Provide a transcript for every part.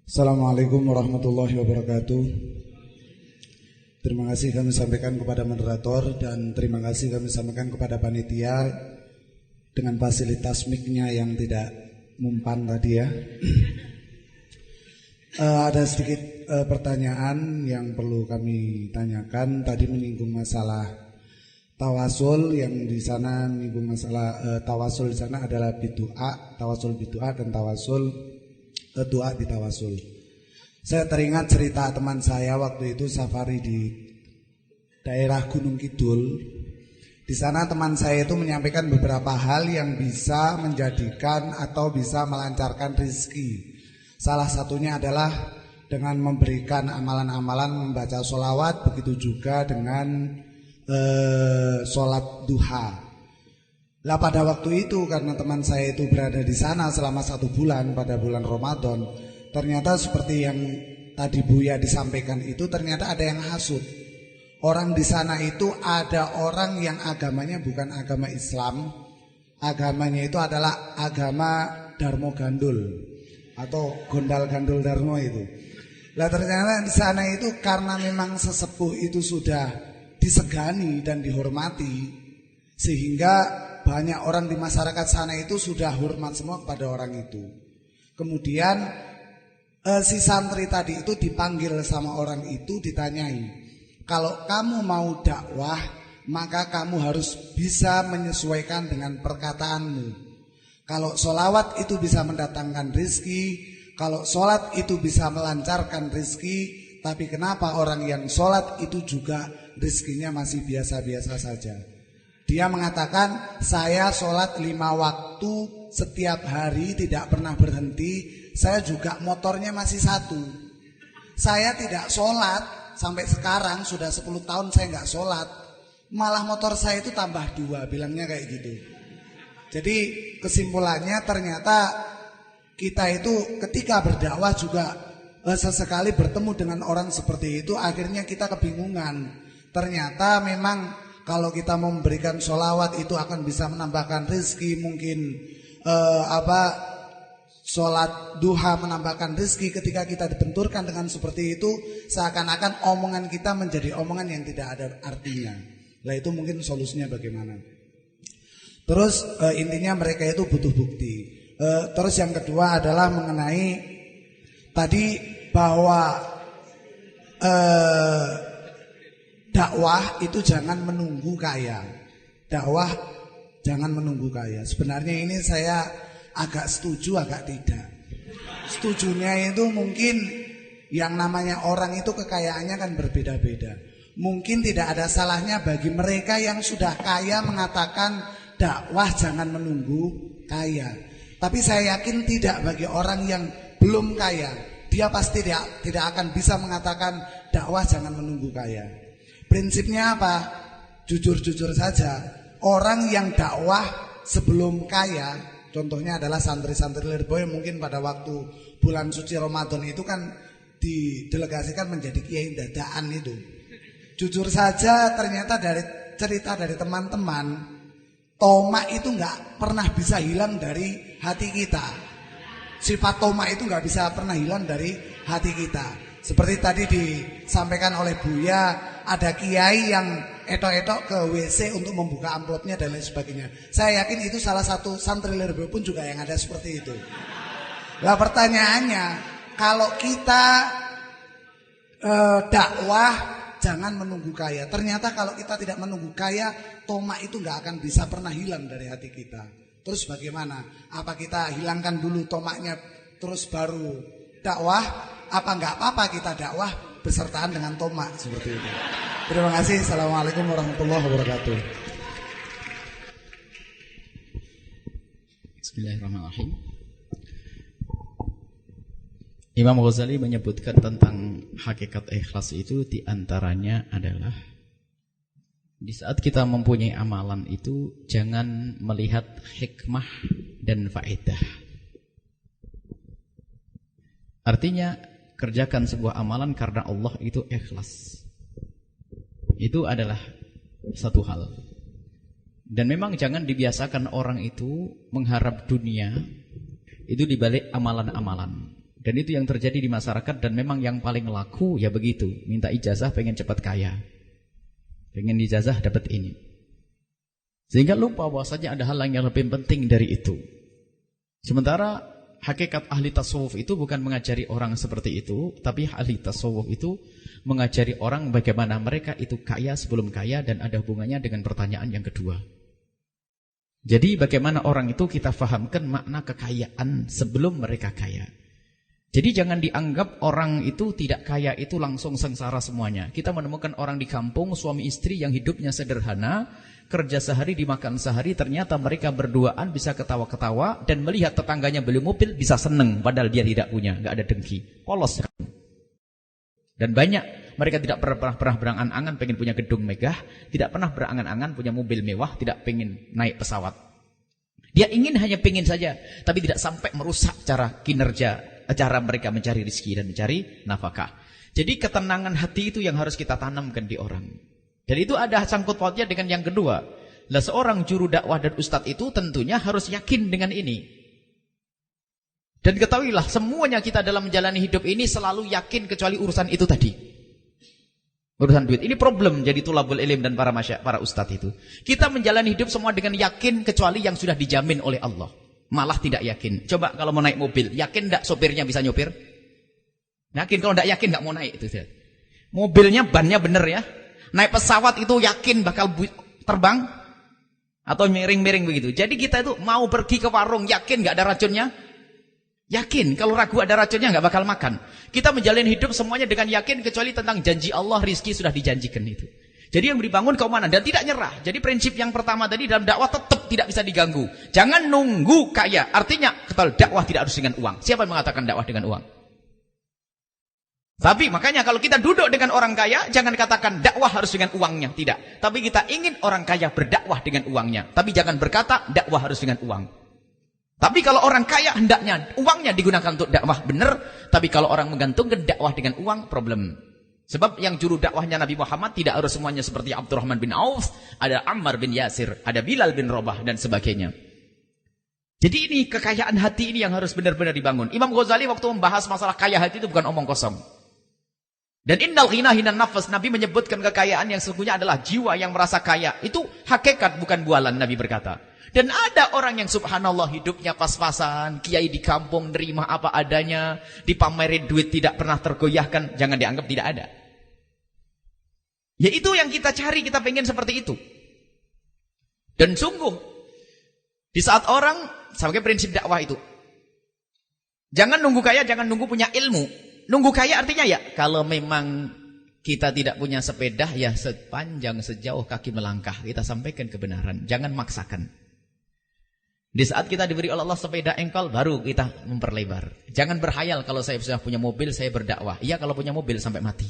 Assalamualaikum warahmatullahi wabarakatuh. Terima kasih kami sampaikan kepada moderator dan terima kasih kami sampaikan kepada panitia dengan fasilitas mic-nya yang tidak mempan tadi ya. Ada sedikit pertanyaan yang perlu kami tanyakan. Tadi menyinggung masalah tawasul, yang di sana menyinggung masalah tawasul di sana adalah bid'ah, tawasul bid'ah dan tawasul doa di tawasul. Saya teringat cerita teman saya waktu itu safari di daerah Gunung Kidul. Di sana teman saya itu menyampaikan beberapa hal yang bisa menjadikan atau bisa melancarkan rezeki. Salah satunya adalah dengan memberikan amalan-amalan membaca sholawat, begitu juga dengan sholat duha. Lah pada waktu itu karena teman saya itu berada di sana selama 1 bulan pada bulan Ramadan, ternyata seperti yang tadi Buya disampaikan itu, ternyata ada yang hasut. Orang di sana itu ada orang yang agamanya bukan agama Islam, agamanya itu adalah agama Darmo Gandul atau Gondal Gandul Darmo itu. Lah ternyata di sana itu karena memang sesepuh itu sudah disegani dan dihormati, sehingga banyak orang di masyarakat sana itu sudah hormat semua kepada orang itu. Kemudian si santri tadi itu dipanggil sama orang itu, ditanyai, kalau kamu mau dakwah maka kamu harus bisa menyesuaikan dengan perkataanmu. Kalau sholawat itu bisa mendatangkan rizki, kalau sholat itu bisa melancarkan rizki, tapi kenapa orang yang sholat itu juga rizkinya masih biasa-biasa saja? Dia mengatakan, saya sholat 5 waktu setiap hari tidak pernah berhenti. Saya juga motornya masih 1. Saya tidak sholat sampai sekarang, sudah 10 tahun saya nggak sholat. Malah motor saya itu tambah 2, bilangnya kayak gitu. Jadi kesimpulannya ternyata kita itu ketika berdakwah juga sesekali bertemu dengan orang seperti itu, akhirnya kita kebingungan. Ternyata memang kalau kita memberikan sholawat itu akan bisa menambahkan rezeki, mungkin sholat duha menambahkan rezeki. Ketika kita dibenturkan dengan seperti itu, seakan-akan omongan kita menjadi omongan yang tidak ada artinya. Lah itu mungkin solusinya bagaimana? Terus intinya mereka itu butuh bukti. Terus yang kedua adalah mengenai tadi bahwa dakwah itu jangan menunggu kaya. Dakwah jangan menunggu kaya. Sebenarnya ini saya agak setuju, agak tidak. Setujunya itu mungkin yang namanya orang itu kekayaannya kan berbeda-beda. Mungkin tidak ada salahnya bagi mereka yang sudah kaya mengatakan dakwah jangan menunggu kaya. Tapi saya yakin tidak bagi orang yang belum kaya. Dia pasti tidak akan bisa mengatakan dakwah jangan menunggu kaya. Prinsipnya apa? Jujur-jujur saja. Orang yang dakwah sebelum kaya, contohnya adalah santri-santri Lirboy, mungkin pada waktu bulan suci Ramadan itu kan didelegasikan menjadi kiai dadaan itu. Jujur saja ternyata dari cerita dari teman-teman, tomak itu nggak pernah bisa hilang dari hati kita. Sifat tomak itu nggak bisa pernah hilang dari hati kita. Seperti tadi disampaikan oleh Buya, ada kiai yang etok-etok ke WC untuk membuka amplopnya dan lain sebagainya. Saya yakin itu salah satu santri Lirboy pun juga yang ada seperti itu. Lah pertanyaannya, kalau kita dakwah jangan menunggu kaya. Ternyata kalau kita tidak menunggu kaya, tomak itu nggak akan bisa pernah hilang dari hati kita. Terus bagaimana? Apa kita hilangkan dulu tomaknya terus baru dakwah? Apa nggak apa-apa kita dakwah besertaan dengan tomak seperti itu? Terima kasih. Assalamualaikum warahmatullahi wabarakatuh. Bismillahirrahmanirrahim. Imam Ghazali menyebutkan tentang hakikat ikhlas itu, diantaranya adalah di saat kita mempunyai amalan itu jangan melihat hikmah dan faedah. Artinya kerjakan sebuah amalan karena Allah itu ikhlas. Itu adalah satu hal. Dan memang jangan dibiasakan orang itu mengharap dunia itu dibalik amalan-amalan. Dan itu yang terjadi di masyarakat dan memang yang paling laku ya begitu. Minta ijazah pengen cepat kaya. Pengen ijazah dapat ini. Sehingga lupa bahwasanya ada hal yang lebih penting dari itu. Sementara hakikat ahli tasawuf itu bukan mengajari orang seperti itu, tapi ahli tasawuf itu mengajari orang bagaimana mereka itu kaya sebelum kaya dan ada hubungannya dengan pertanyaan yang kedua. Jadi bagaimana orang itu kita fahamkan makna kekayaan sebelum mereka kaya. Jadi jangan dianggap orang itu tidak kaya itu langsung sengsara semuanya. Kita menemukan orang di kampung, suami istri yang hidupnya sederhana, kerja sehari dimakan sehari, ternyata mereka berduaan bisa ketawa-ketawa dan melihat tetangganya beli mobil bisa seneng padahal dia tidak punya, nggak ada dengki. Polos. Dan banyak mereka tidak pernah berangan-angan pengen punya gedung megah, tidak pernah berangan-angan punya mobil mewah, tidak pengen naik pesawat. Dia ingin hanya pengen saja, tapi tidak sampai merusak cara kinerja, cara mereka mencari rezeki dan mencari nafkah. Jadi ketenangan hati itu yang harus kita tanamkan di orang. Dan itu ada sangkut pautnya dengan yang kedua. Lah seorang juru dakwah dan ustadz itu tentunya harus yakin dengan ini. Dan ketahuilah semuanya kita dalam menjalani hidup ini selalu yakin kecuali urusan itu tadi. Urusan duit. Ini problem jadi tulabul ilim dan para ustadz itu. Kita menjalani hidup semua dengan yakin kecuali yang sudah dijamin oleh Allah. Malah tidak yakin. Coba kalau mau naik mobil, yakin enggak sopirnya bisa nyopir? Yakin, kalau enggak yakin enggak mau naik itu. Mobilnya bannya bener ya. Naik pesawat itu yakin bakal terbang atau miring-miring begitu. Jadi kita itu mau pergi ke warung, yakin enggak ada racunnya? Yakin. Kalau ragu ada racunnya enggak bakal makan. Kita menjalani hidup semuanya dengan yakin kecuali tentang janji Allah, rizki sudah dijanjikan itu. Jadi yang dibangun keimanan dan tidak nyerah. Jadi prinsip yang pertama tadi dalam dakwah tetap tidak bisa diganggu. Jangan nunggu kaya. Artinya dakwah tidak harus dengan uang. Siapa yang mengatakan dakwah dengan uang? Tapi makanya kalau kita duduk dengan orang kaya, jangan katakan dakwah harus dengan uangnya. Tidak. Tapi kita ingin orang kaya berdakwah dengan uangnya. Tapi jangan berkata dakwah harus dengan uang. Tapi kalau orang kaya hendaknya uangnya digunakan untuk dakwah benar. Tapi kalau orang menggantungkan dakwah dengan uang, problem. Sebab yang juru dakwahnya Nabi Muhammad tidak harus semuanya seperti Abdurrahman bin Auf, ada Ammar bin Yasir, ada Bilal bin Rabah dan sebagainya. Jadi ini kekayaan hati ini yang harus benar-benar dibangun. Imam Ghazali waktu membahas masalah kaya hati itu bukan omong kosong. Dan innal ghina hinan nafas, Nabi menyebutkan kekayaan yang sesungguhnya adalah jiwa yang merasa kaya. Itu hakikat bukan bualan, Nabi berkata. Dan ada orang yang subhanallah hidupnya pas-pasan, kiai di kampung nerima apa adanya, dipamerin duit tidak pernah tergoyahkan, jangan dianggap tidak ada. Ya itu yang kita cari, kita pengen seperti itu. Dan sungguh, di saat orang, sebagai prinsip dakwah itu, jangan nunggu kaya, jangan nunggu punya ilmu. Nunggu kaya artinya ya, kalau memang kita tidak punya sepeda, ya sepanjang sejauh kaki melangkah, kita sampaikan kebenaran, jangan maksakan. Di saat kita diberi oleh Allah sepeda engkol, baru kita memperlebar. Jangan berhayal kalau saya sudah punya mobil, saya berdakwah. Iya kalau punya mobil sampai mati.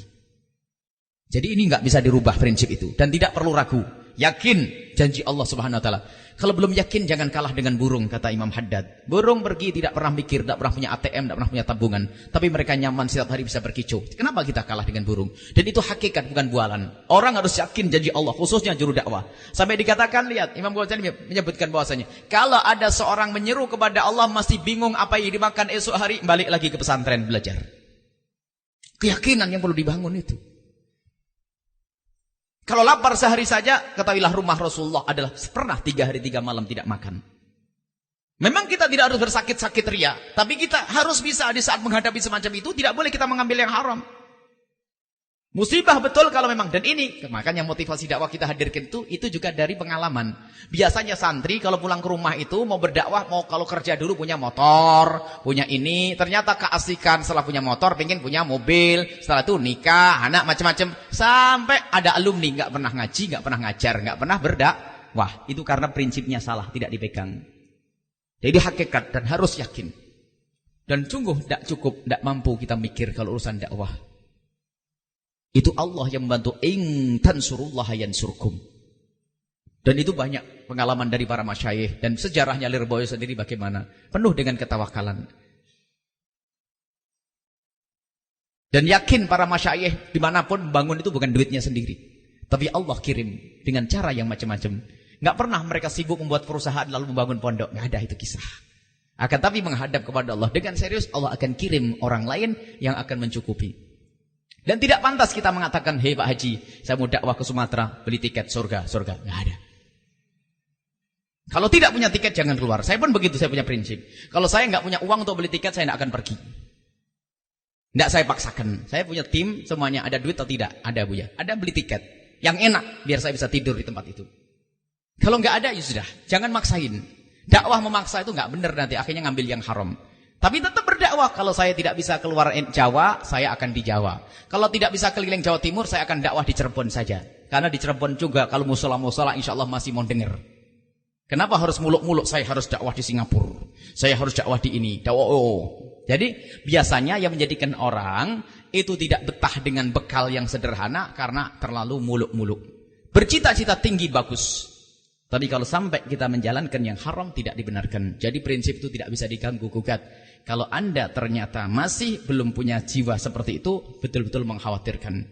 Jadi ini nggak bisa dirubah prinsip itu. Dan tidak perlu ragu. Yakin janji Allah Subhanahu Wa Taala. Kalau belum yakin jangan kalah dengan burung, kata Imam Haddad. Burung pergi tidak pernah mikir, tidak pernah punya ATM, tidak pernah punya tabungan. Tapi mereka nyaman setiap hari bisa berkicau. Kenapa kita kalah dengan burung? Dan itu hakikat bukan bualan. Orang harus yakin janji Allah, khususnya juru dakwah. Sampai dikatakan, lihat, Imam Ghazali menyebutkan bahwasanya kalau ada seorang menyeru kepada Allah masih bingung apa yang dimakan esok hari, balik lagi ke pesantren belajar. Keyakinan yang perlu dibangun itu. Kalau lapar sehari saja, ketahuilah rumah Rasulullah adalah pernah 3 hari 3 malam tidak makan. Memang kita tidak harus bersakit-sakit ria, tapi kita harus bisa di saat menghadapi semacam itu, tidak boleh kita mengambil yang haram. Musibah betul kalau memang, dan ini makanya motivasi dakwah kita hadirkan itu juga dari pengalaman. Biasanya santri kalau pulang ke rumah itu mau berdakwah, mau kalau kerja dulu punya motor, punya ini, ternyata keasikan setelah punya motor pengen punya mobil, setelah itu nikah, anak macam-macam, sampai ada alumni nggak pernah ngaji, nggak pernah ngajar, nggak pernah berdakwah. Itu karena prinsipnya salah, tidak dipegang. Jadi hakikat dan harus yakin. Dan sungguh tidak cukup, tidak mampu kita mikir kalau urusan dakwah. Itu Allah yang membantu, in tansurullaha yansurkum. Dan itu banyak pengalaman dari para masyayikh dan sejarahnya Lirboyo sendiri bagaimana, penuh dengan ketawakalan. Dan yakin para masyayikh dimanapun membangun itu bukan duitnya sendiri, tapi Allah kirim dengan cara yang macam-macam. Nggak pernah mereka sibuk membuat perusahaan lalu membangun pondok, nggak ada itu kisah. Akan tapi menghadap kepada Allah dengan serius, Allah akan kirim orang lain yang akan mencukupi. Dan tidak pantas kita mengatakan, hei Pak Haji, saya mau dakwah ke Sumatera, beli tiket surga. Nggak ada. Kalau tidak punya tiket jangan keluar. Saya pun begitu, saya punya prinsip. Kalau saya nggak punya uang untuk beli tiket, saya nggak akan pergi. Nggak saya paksakan. Saya punya tim, semuanya ada duit atau tidak? Ada Buya. Ada beli tiket. Yang enak, biar saya bisa tidur di tempat itu. Kalau nggak ada, ya sudah. Jangan maksain. Dakwah memaksa itu nggak benar nanti. Akhirnya ngambil yang haram. Tapi tetap berdakwah. Kalau saya tidak bisa keluar Jawa, saya akan di Jawa. Kalau tidak bisa keliling Jawa Timur, saya akan dakwah di Cirebon saja. Karena di Cirebon juga, kalau musola-musola, insya Allah masih mau dengar. Kenapa harus muluk-muluk? Saya harus dakwah di Singapura. Saya harus dakwah di ini. Jadi biasanya yang menjadikan orang itu tidak betah dengan bekal yang sederhana karena terlalu muluk-muluk. Bercita-cita tinggi bagus. Tapi kalau sampai kita menjalankan yang haram tidak dibenarkan. Jadi prinsip itu tidak bisa diganggu-gugat. Kalau Anda ternyata masih belum punya jiwa seperti itu, betul-betul mengkhawatirkan.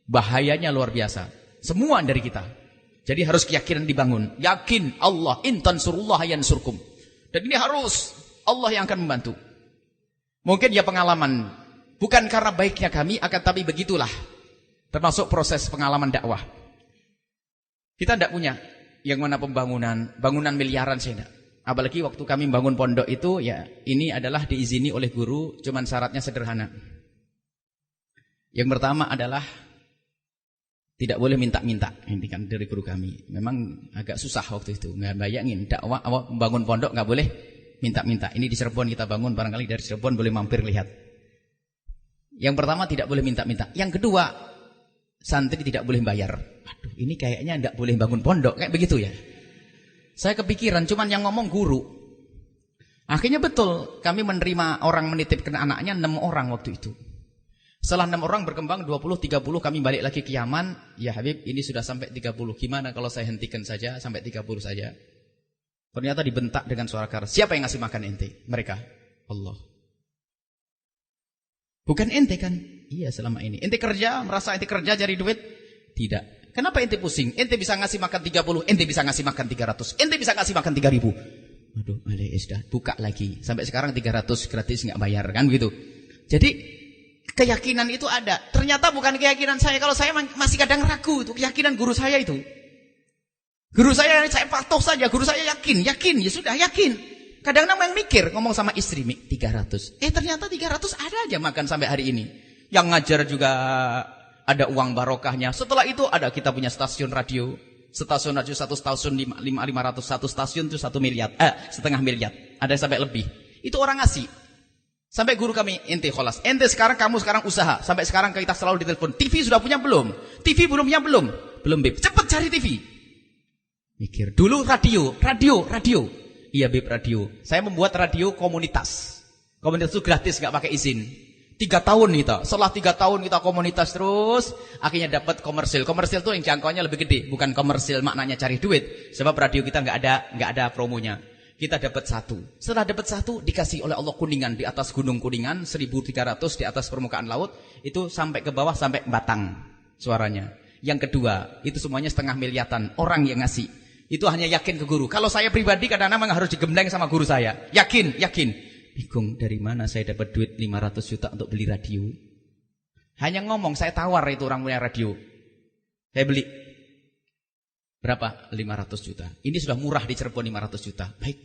Bahayanya luar biasa. Semua dari kita. Jadi harus keyakinan dibangun. Yakin Allah, in tansurullah yansurkum. Dan ini harus Allah yang akan membantu. Mungkin ya pengalaman. Bukan karena baiknya kami, akan tapi begitulah. Termasuk proses pengalaman dakwah. Kita tidak punya yang mana bangunan miliaran saya tidak. Apalagi waktu kami bangun pondok itu, ya ini adalah diizini oleh guru, cuman syaratnya sederhana. Yang pertama adalah tidak boleh minta-minta. Ini kan dari guru kami. Memang agak susah waktu itu. Nggak bayangin dakwah membangun pondok nggak boleh minta-minta. Ini di Cirebon kita bangun, barangkali dari Cirebon boleh mampir lihat. Yang pertama tidak boleh minta-minta. Yang kedua, santri tidak boleh bayar. Aduh, ini kayaknya nggak boleh bangun pondok kayak begitu ya. Saya kepikiran, cuman yang ngomong guru. Akhirnya betul, kami menerima orang menitipkan anaknya 6 orang waktu itu. Setelah 6 orang berkembang 20-30, kami balik lagi ke Yaman. Ya Habib, ini sudah sampai 30. Gimana kalau saya hentikan saja sampai 30 saja? Ternyata dibentak dengan suara keras. Siapa yang ngasih makan ente? Mereka. Allah. Bukan ente kan? Iya selama ini. Ente kerja, merasa ente kerja cari duit? Tidak. Kenapa ente pusing? Ente bisa ngasih makan 30, ente bisa ngasih makan 300, ente bisa ngasih makan 3000. Aduh, sudah buka lagi. Sampai sekarang 300 gratis nggak bayar kan begitu. Jadi keyakinan itu ada. Ternyata bukan keyakinan saya. Kalau saya masih kadang ragu itu keyakinan guru saya itu. Guru saya patuh saja. Guru saya yakin, ya sudah yakin. Kadang-kadang yang mikir ngomong sama istri 300. Ternyata 300 ada aja makan sampai hari ini. Yang ngajar juga ada uang barokahnya. Setelah itu ada kita punya stasiun radio. Stasiun radio 1 stasiun 500, 1 stasiun itu 1 miliar. Setengah miliar. Ada sampai lebih. Itu orang ngasih. Sampai guru kami, ente kholas. Ente kamu sekarang usaha. Sampai sekarang kita selalu ditelepon. TV sudah punya belum? TV belum punya belum? Belum Bib. Cepat cari TV. Mikir. Dulu radio. Iya Bib, radio. Saya membuat radio komunitas. Komunitas itu gratis, nggak pakai izin. 3 tahun kita. Setelah 3 tahun kita komunitas terus, akhirnya dapat komersil. Komersil itu yang jangkauannya lebih gede, bukan komersil maknanya cari duit. Sebab radio kita nggak ada promonya. Kita dapat 1. Setelah dapat 1, dikasih oleh Allah Kuningan di atas gunung Kuningan 1300 di atas permukaan laut, itu sampai ke bawah sampai Batang suaranya. Yang kedua, itu semuanya setengah miliatan orang yang ngasih. Itu hanya yakin ke guru. Kalau saya pribadi kadang-kadang memang harus digembleng sama guru saya. Yakin. Bingung dari mana saya dapat duit 500 juta untuk beli radio. Hanya ngomong, saya tawar itu orang punya radio. Saya beli. Berapa? 500 juta. Ini sudah murah di Cirebon 500 juta. Baik.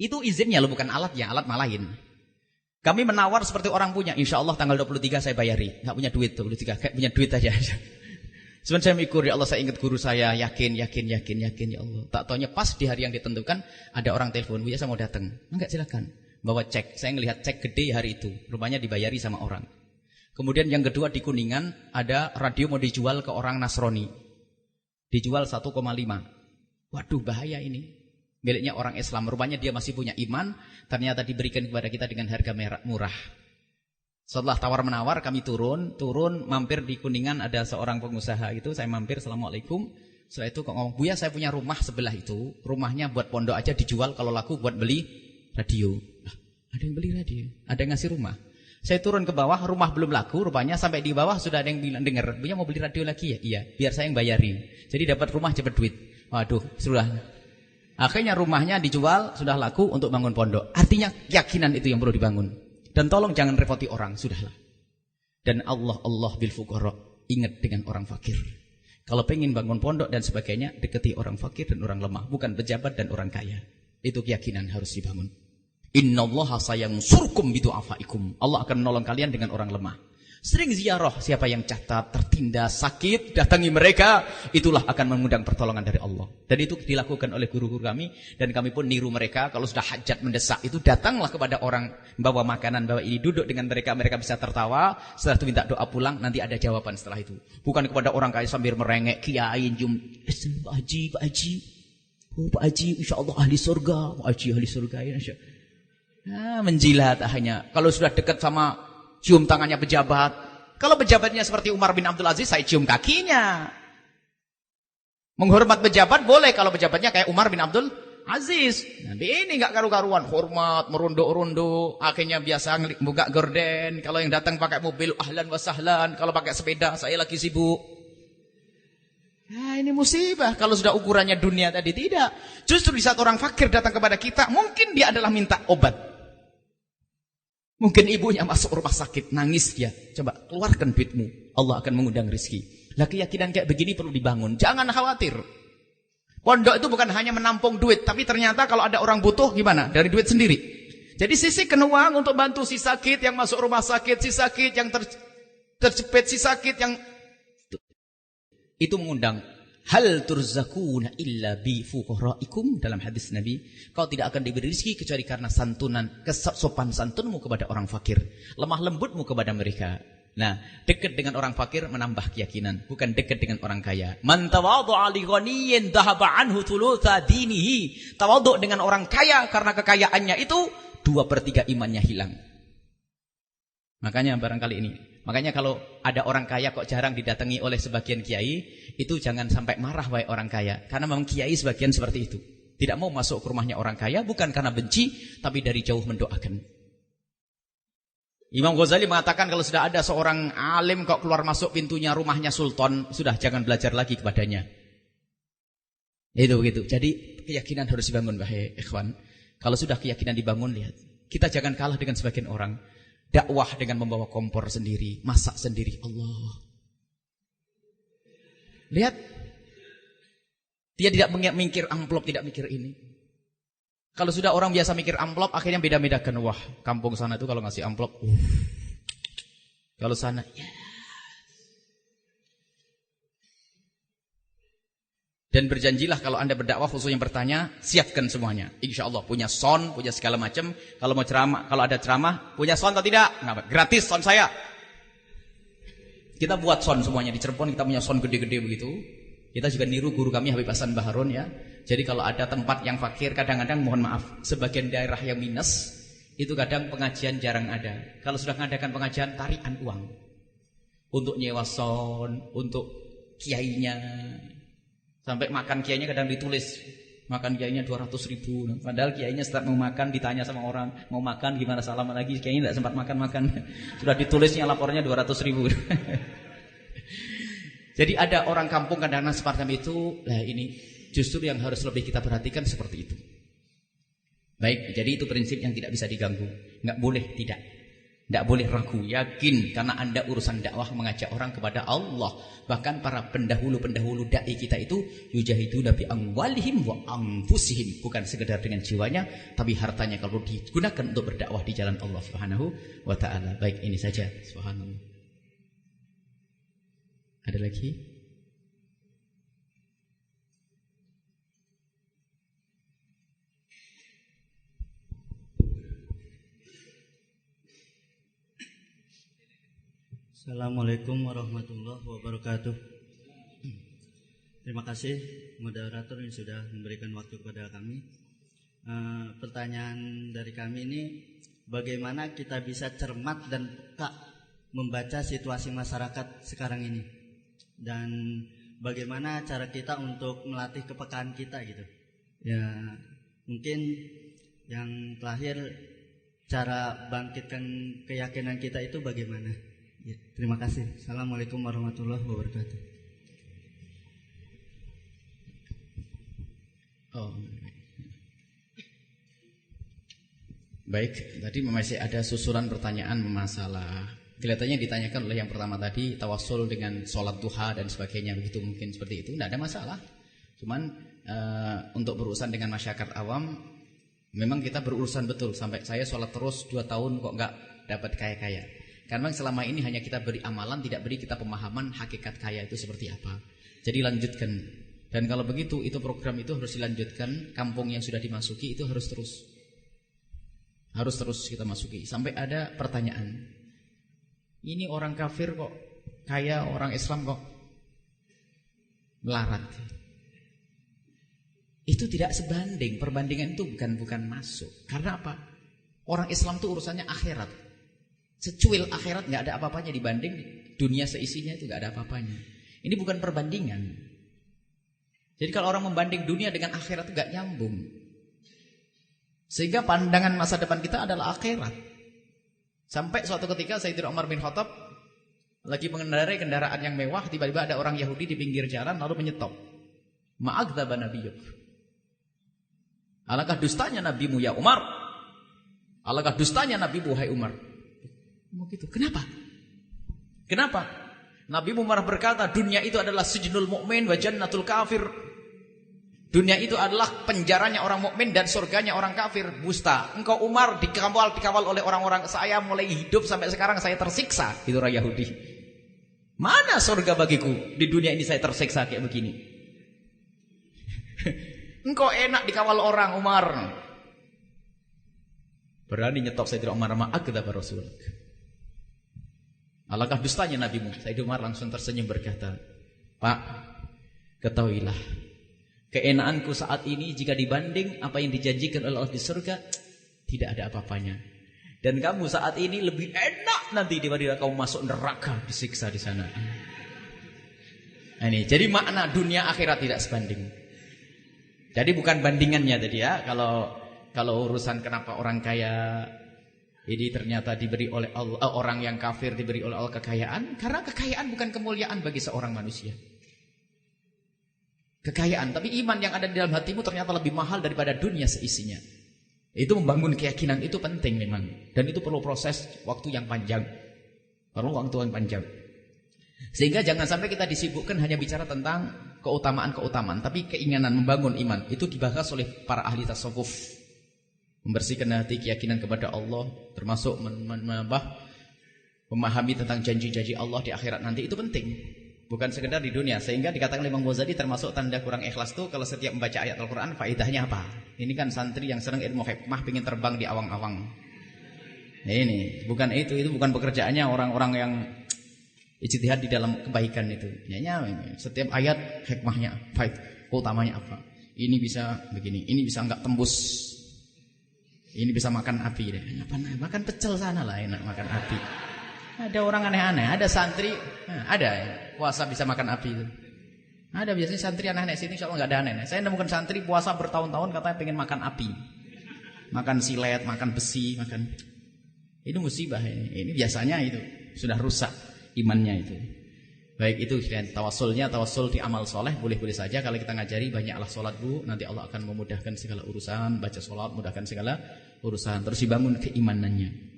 Itu izinnya loh, bukan alatnya, alat malah lain. Kami menawar seperti orang punya. Insya Allah tanggal 23 saya bayari. Nggak punya duit 23, kayak punya duit aja. Sebenarnya saya mikir, ya Allah saya ingat guru saya, yakin ya Allah. Tak taunya pas di hari yang ditentukan ada orang telepon, "Buya saya mau datang." Enggak, silakan. Bawa cek, saya ngelihat cek gede hari itu, rupanya dibayari sama orang. Kemudian yang kedua di Kuningan ada radio mau dijual ke orang Nasrani, dijual 1,5. Waduh bahaya ini, miliknya orang Islam, rupanya dia masih punya iman, ternyata diberikan kepada kita dengan harga murah. Setelah tawar menawar kami turun mampir di Kuningan, ada seorang pengusaha itu, saya mampir, assalamualaikum. Setelah itu kok ngomong, "Buya saya punya rumah sebelah itu, rumahnya buat pondok aja dijual, kalau laku buat beli radio." Ada yang beli radio, ada yang ngasih rumah. Saya turun ke bawah, rumah belum laku, rupanya sampai di bawah sudah ada yang bilang, "Dengar, Buya mau beli radio lagi ya?" "Iya, biar saya yang bayarin." Jadi dapat rumah dapat duit. Waduh, sudah. Akhirnya rumahnya dijual, sudah laku untuk bangun pondok. Artinya keyakinan itu yang perlu dibangun. Dan tolong jangan repoti orang, sudahlah. Dan Allah bil fuqara, ingat dengan orang fakir. Kalau pengen bangun pondok dan sebagainya, dekati orang fakir dan orang lemah, bukan pejabat dan orang kaya. Itu keyakinan harus dibangun. Innallaha sayansurkum bidu'afaikum. Allah akan menolong kalian dengan orang lemah. Sering ziarah siapa yang cacat, tertindas, sakit, datangi mereka, itulah akan mengundang pertolongan dari Allah. Dan itu dilakukan oleh guru-guru kami, dan kami pun niru mereka. Kalau sudah hajat mendesak itu datanglah kepada orang, bawa makanan, bawa ini, duduk dengan mereka, mereka bisa tertawa, setelah itu minta doa pulang, nanti ada jawaban setelah itu. Bukan kepada orang kaya sambil merengek, kiai, Pak Haji, oh Pak Haji, insya Allah ahli surga, Pak Haji ahli surga, ya insya Allah. Nah, menjilat hanya. Kalau sudah dekat sama cium tangannya pejabat. Kalau pejabatnya seperti Umar bin Abdul Aziz, saya cium kakinya. Menghormat pejabat boleh kalau pejabatnya kayak Umar bin Abdul Aziz. Nanti ini nggak karu-karuan, hormat, merunduk-runduk, akhirnya biasa buka gorden. Kalau yang datang pakai mobil, ahlan wa sahlan. Kalau pakai sepeda, saya lagi sibuk. Nah, ini musibah. Kalau sudah ukurannya dunia tadi tidak. Justru di saat orang fakir datang kepada kita, mungkin dia adalah minta obat. Mungkin ibunya masuk rumah sakit, nangis dia. Coba keluarkan duitmu, Allah akan mengundang rezeki. Lah keyakinan kayak begini perlu dibangun. Jangan khawatir. Pondok itu bukan hanya menampung duit, tapi ternyata kalau ada orang butuh gimana? Dari duit sendiri. Jadi sisihkan uang untuk bantu si sakit yang masuk rumah sakit, si sakit yang terjepit, si sakit yang itu mengundang. Hal turzakuna illa bi fuqaraikum, dalam hadis Nabi, kau tidak akan diberi rezeki kecuali karena santunan, kesopan santunmu kepada orang fakir, lemah lembutmu kepada mereka. Nah, dekat dengan orang fakir menambah keyakinan, bukan dekat dengan orang kaya. Man tawadhu'a li ghaniyyin dhahaba anhu thulutsa dinihi. Tawadhu dengan orang kaya karena kekayaannya itu 2/3 imannya hilang. Makanya barangkali ini. Makanya kalau ada orang kaya kok jarang didatangi oleh sebagian kiai, itu jangan sampai marah wahai orang kaya. Karena memang kiai sebagian seperti itu. Tidak mau masuk ke rumahnya orang kaya, bukan karena benci, tapi dari jauh mendoakan. Imam Ghazali mengatakan kalau sudah ada seorang alim kok keluar masuk pintunya rumahnya sultan, sudah jangan belajar lagi kepadanya. Itu begitu. Jadi keyakinan harus dibangun, wahai ikhwan. Kalau sudah keyakinan dibangun, lihat. Kita jangan kalah dengan sebagian orang. Dakwah dengan membawa kompor sendiri, masak sendiri, Allah. Lihat, dia tidak mikir amplop, tidak mikir ini. Kalau sudah orang biasa mikir amplop, akhirnya beda-bedakan. Wah, kampung sana itu kalau ngasih amplop, kalau sana, ya. Dan berjanjilah kalau anda berdakwah khusus yang bertanya, siapkan semuanya. Insya Allah punya sound, punya segala macam. Kalau mau ceramah, kalau ada ceramah, punya sound atau tidak? Nggak, gratis sound saya. Kita buat sound semuanya di Cirebon, kita punya sound gede-gede begitu. Kita juga niru guru kami Habib Hasan Baharun ya. Jadi kalau ada tempat yang fakir, kadang-kadang mohon maaf, sebagian daerah yang minus, itu kadang pengajian jarang ada. Kalau sudah mengadakan pengajian, tarikan uang untuk nyewa sound, untuk kiainya. Sampai makan kiainya kadang ditulis, makan kiainya 200.000. Padahal kiainya setelah mau makan ditanya sama orang, mau makan gimana, salaman lagi, kiainya tidak sempat makan-makan. Sudah ditulisnya lapornya 200.000. Jadi ada orang kampung kadang-kadang seperti itu. Nah ini justru yang harus lebih kita perhatikan seperti itu. Baik, jadi itu prinsip yang tidak bisa diganggu. Nggak boleh tidak. Tidak boleh ragu, yakin, karena anda urusan dakwah mengajak orang kepada Allah. Bahkan para pendahulu-pendahulu da'i kita itu yujahiduna bi amwalihim wa anfusihim, bukan sekedar dengan jiwanya, tapi hartanya kalau digunakan untuk berdakwah di jalan Allah Subhanahu wa taala. Baik, ini saja. Subhanallah. Ada lagi? Assalamualaikum warahmatullahi wabarakatuh. Terima kasih moderator yang sudah memberikan waktu kepada kami. Pertanyaan dari kami ini, bagaimana kita bisa cermat dan peka membaca situasi masyarakat sekarang ini, dan bagaimana cara kita untuk melatih kepekaan kita gitu. Ya, mungkin yang terakhir, cara bangkitkan keyakinan kita itu bagaimana? Ya, terima kasih. Assalamualaikum warahmatullahi wabarakatuh. Baik, tadi masih ada susulan pertanyaan masalah. Kelihatannya ditanyakan oleh yang pertama tadi tawassul dengan sholat duha dan sebagainya, begitu mungkin seperti itu, tidak ada masalah. Cuman untuk berurusan dengan masyarakat awam, memang kita berurusan betul. Sampai saya sholat terus 2 tahun kok nggak dapat kaya-kaya. Karena selama ini hanya kita beri amalan, tidak beri kita pemahaman hakikat kaya itu seperti apa. Jadi lanjutkan. Dan kalau begitu, itu program itu harus dilanjutkan. Kampung yang sudah dimasuki itu harus terus kita masuki. Sampai ada pertanyaan, ini orang kafir kok kaya, orang Islam kok melarat. Itu tidak sebanding. Perbandingan itu bukan masuk. Karena apa? Orang Islam itu urusannya akhirat. Secuil akhirat nggak ada apa-apanya dibanding dunia seisinya, itu nggak ada apa-apanya. Ini bukan perbandingan. Jadi kalau orang membanding dunia dengan akhirat itu nggak nyambung. Sehingga pandangan masa depan kita adalah akhirat. Sampai suatu ketika Sayyidina Umar bin Khattab lagi mengendarai kendaraan yang mewah, tiba-tiba ada orang Yahudi di pinggir jalan lalu menyetop. Ma'agdzaba nabiyyuk. Alangkah dustanya nabimu ya Umar. Alangkah dustanya nabimu hai Umar. Begitu. Kenapa? Nabi Umar berkata, dunia itu adalah sijnul mu'min wa jannatul kafir. Dunia itu adalah penjaranya orang mukmin dan surganya orang kafir. Busta. Engkau Umar dikawal oleh orang-orang, saya mulai hidup sampai sekarang saya tersiksa. Itu orang Yahudi. Mana surga bagiku? Di dunia ini saya tersiksa kayak begini. Engkau enak dikawal orang Umar. Berani nyetop Sayyidina Umar ma'agdzaba Rasul. Alangkah dustanya nabimu. Sayyidina Umar langsung tersenyum berkata, Pak, ketahuilah, keenakanku saat ini jika dibanding apa yang dijanjikan oleh Allah di surga, tidak ada apa-apanya. Dan kamu saat ini lebih enak nanti daripada kamu masuk neraka disiksa di sana. Nah, ini jadi makna dunia akhirat tidak sebanding. Jadi bukan bandingannya tadi ya. Kalau urusan kenapa orang kaya ini ternyata diberi oleh Allah, orang yang kafir diberi oleh Allah kekayaan, karena kekayaan bukan kemuliaan bagi seorang manusia. Kekayaan, tapi iman yang ada di dalam hatimu ternyata lebih mahal daripada dunia seisinya. Itu membangun keyakinan itu penting memang, dan itu perlu proses waktu yang panjang. Sehingga jangan sampai kita disibukkan hanya bicara tentang keutamaan-keutamaan, tapi keinginan membangun iman itu dibahas oleh para ahli tasawuf. Membersihkan hati, keyakinan kepada Allah, termasuk memahami tentang janji-janji Allah di akhirat nanti, itu penting. Bukan sekedar di dunia. Sehingga dikatakan oleh Imam Ghazali termasuk tanda kurang ikhlas itu kalau setiap membaca ayat Al-Quran, faedahnya apa? Ini kan santri yang senang ilmu hikmah, pengen terbang di awang-awang. Ini bukan itu bukan pekerjaannya orang-orang yang ijtihad di dalam kebaikan itu. Setiap ayat hikmahnya, utamanya apa? Ini bisa begini, ini bisa enggak tembus. Ini bisa makan api deh. Makan pecel sana lah enak makan api. Ada orang aneh-aneh, ada santri, ada puasa bisa makan api itu. Ada biasanya santri aneh-aneh, sini insyaallah enggak ada aneh-aneh. Saya nemukan santri puasa bertahun-tahun katanya pengen makan api. Makan silet, makan besi, makan. Itu musibah ini. Ini biasanya itu sudah rusak imannya itu. Baik itu tawassul di amal soleh boleh-boleh saja. Kalau kita ngajari banyaklah sholat bu, nanti Allah akan memudahkan segala urusan. Baca sholat mudahkan segala urusan. Terus dibangun keimanannya.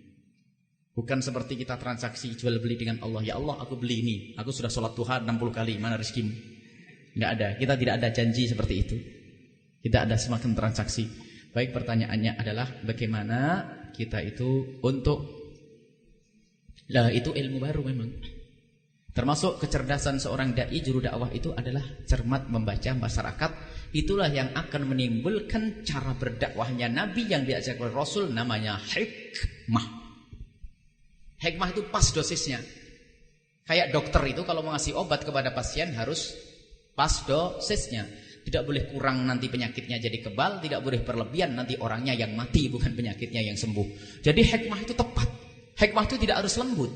Bukan seperti kita transaksi jual beli dengan Allah. Ya Allah aku beli ini, aku sudah sholat duha 60 kali, mana rezekimu? Tidak ada, kita tidak ada janji seperti itu. Tidak ada semacam transaksi. Baik, pertanyaannya adalah bagaimana kita itu untuk itu ilmu baru memang. Termasuk kecerdasan seorang dai juru dakwah itu adalah cermat membaca masyarakat. Itulah yang akan menimbulkan cara berdakwahnya Nabi yang diajarkan oleh Rasul, namanya hikmah. Hikmah itu pas dosisnya. Kayak dokter itu kalau mau ngasih obat kepada pasien harus pas dosisnya. Tidak boleh kurang nanti penyakitnya jadi kebal, tidak boleh berlebihan nanti orangnya yang mati bukan penyakitnya yang sembuh. Jadi hikmah itu tepat. Hikmah itu tidak harus lembut,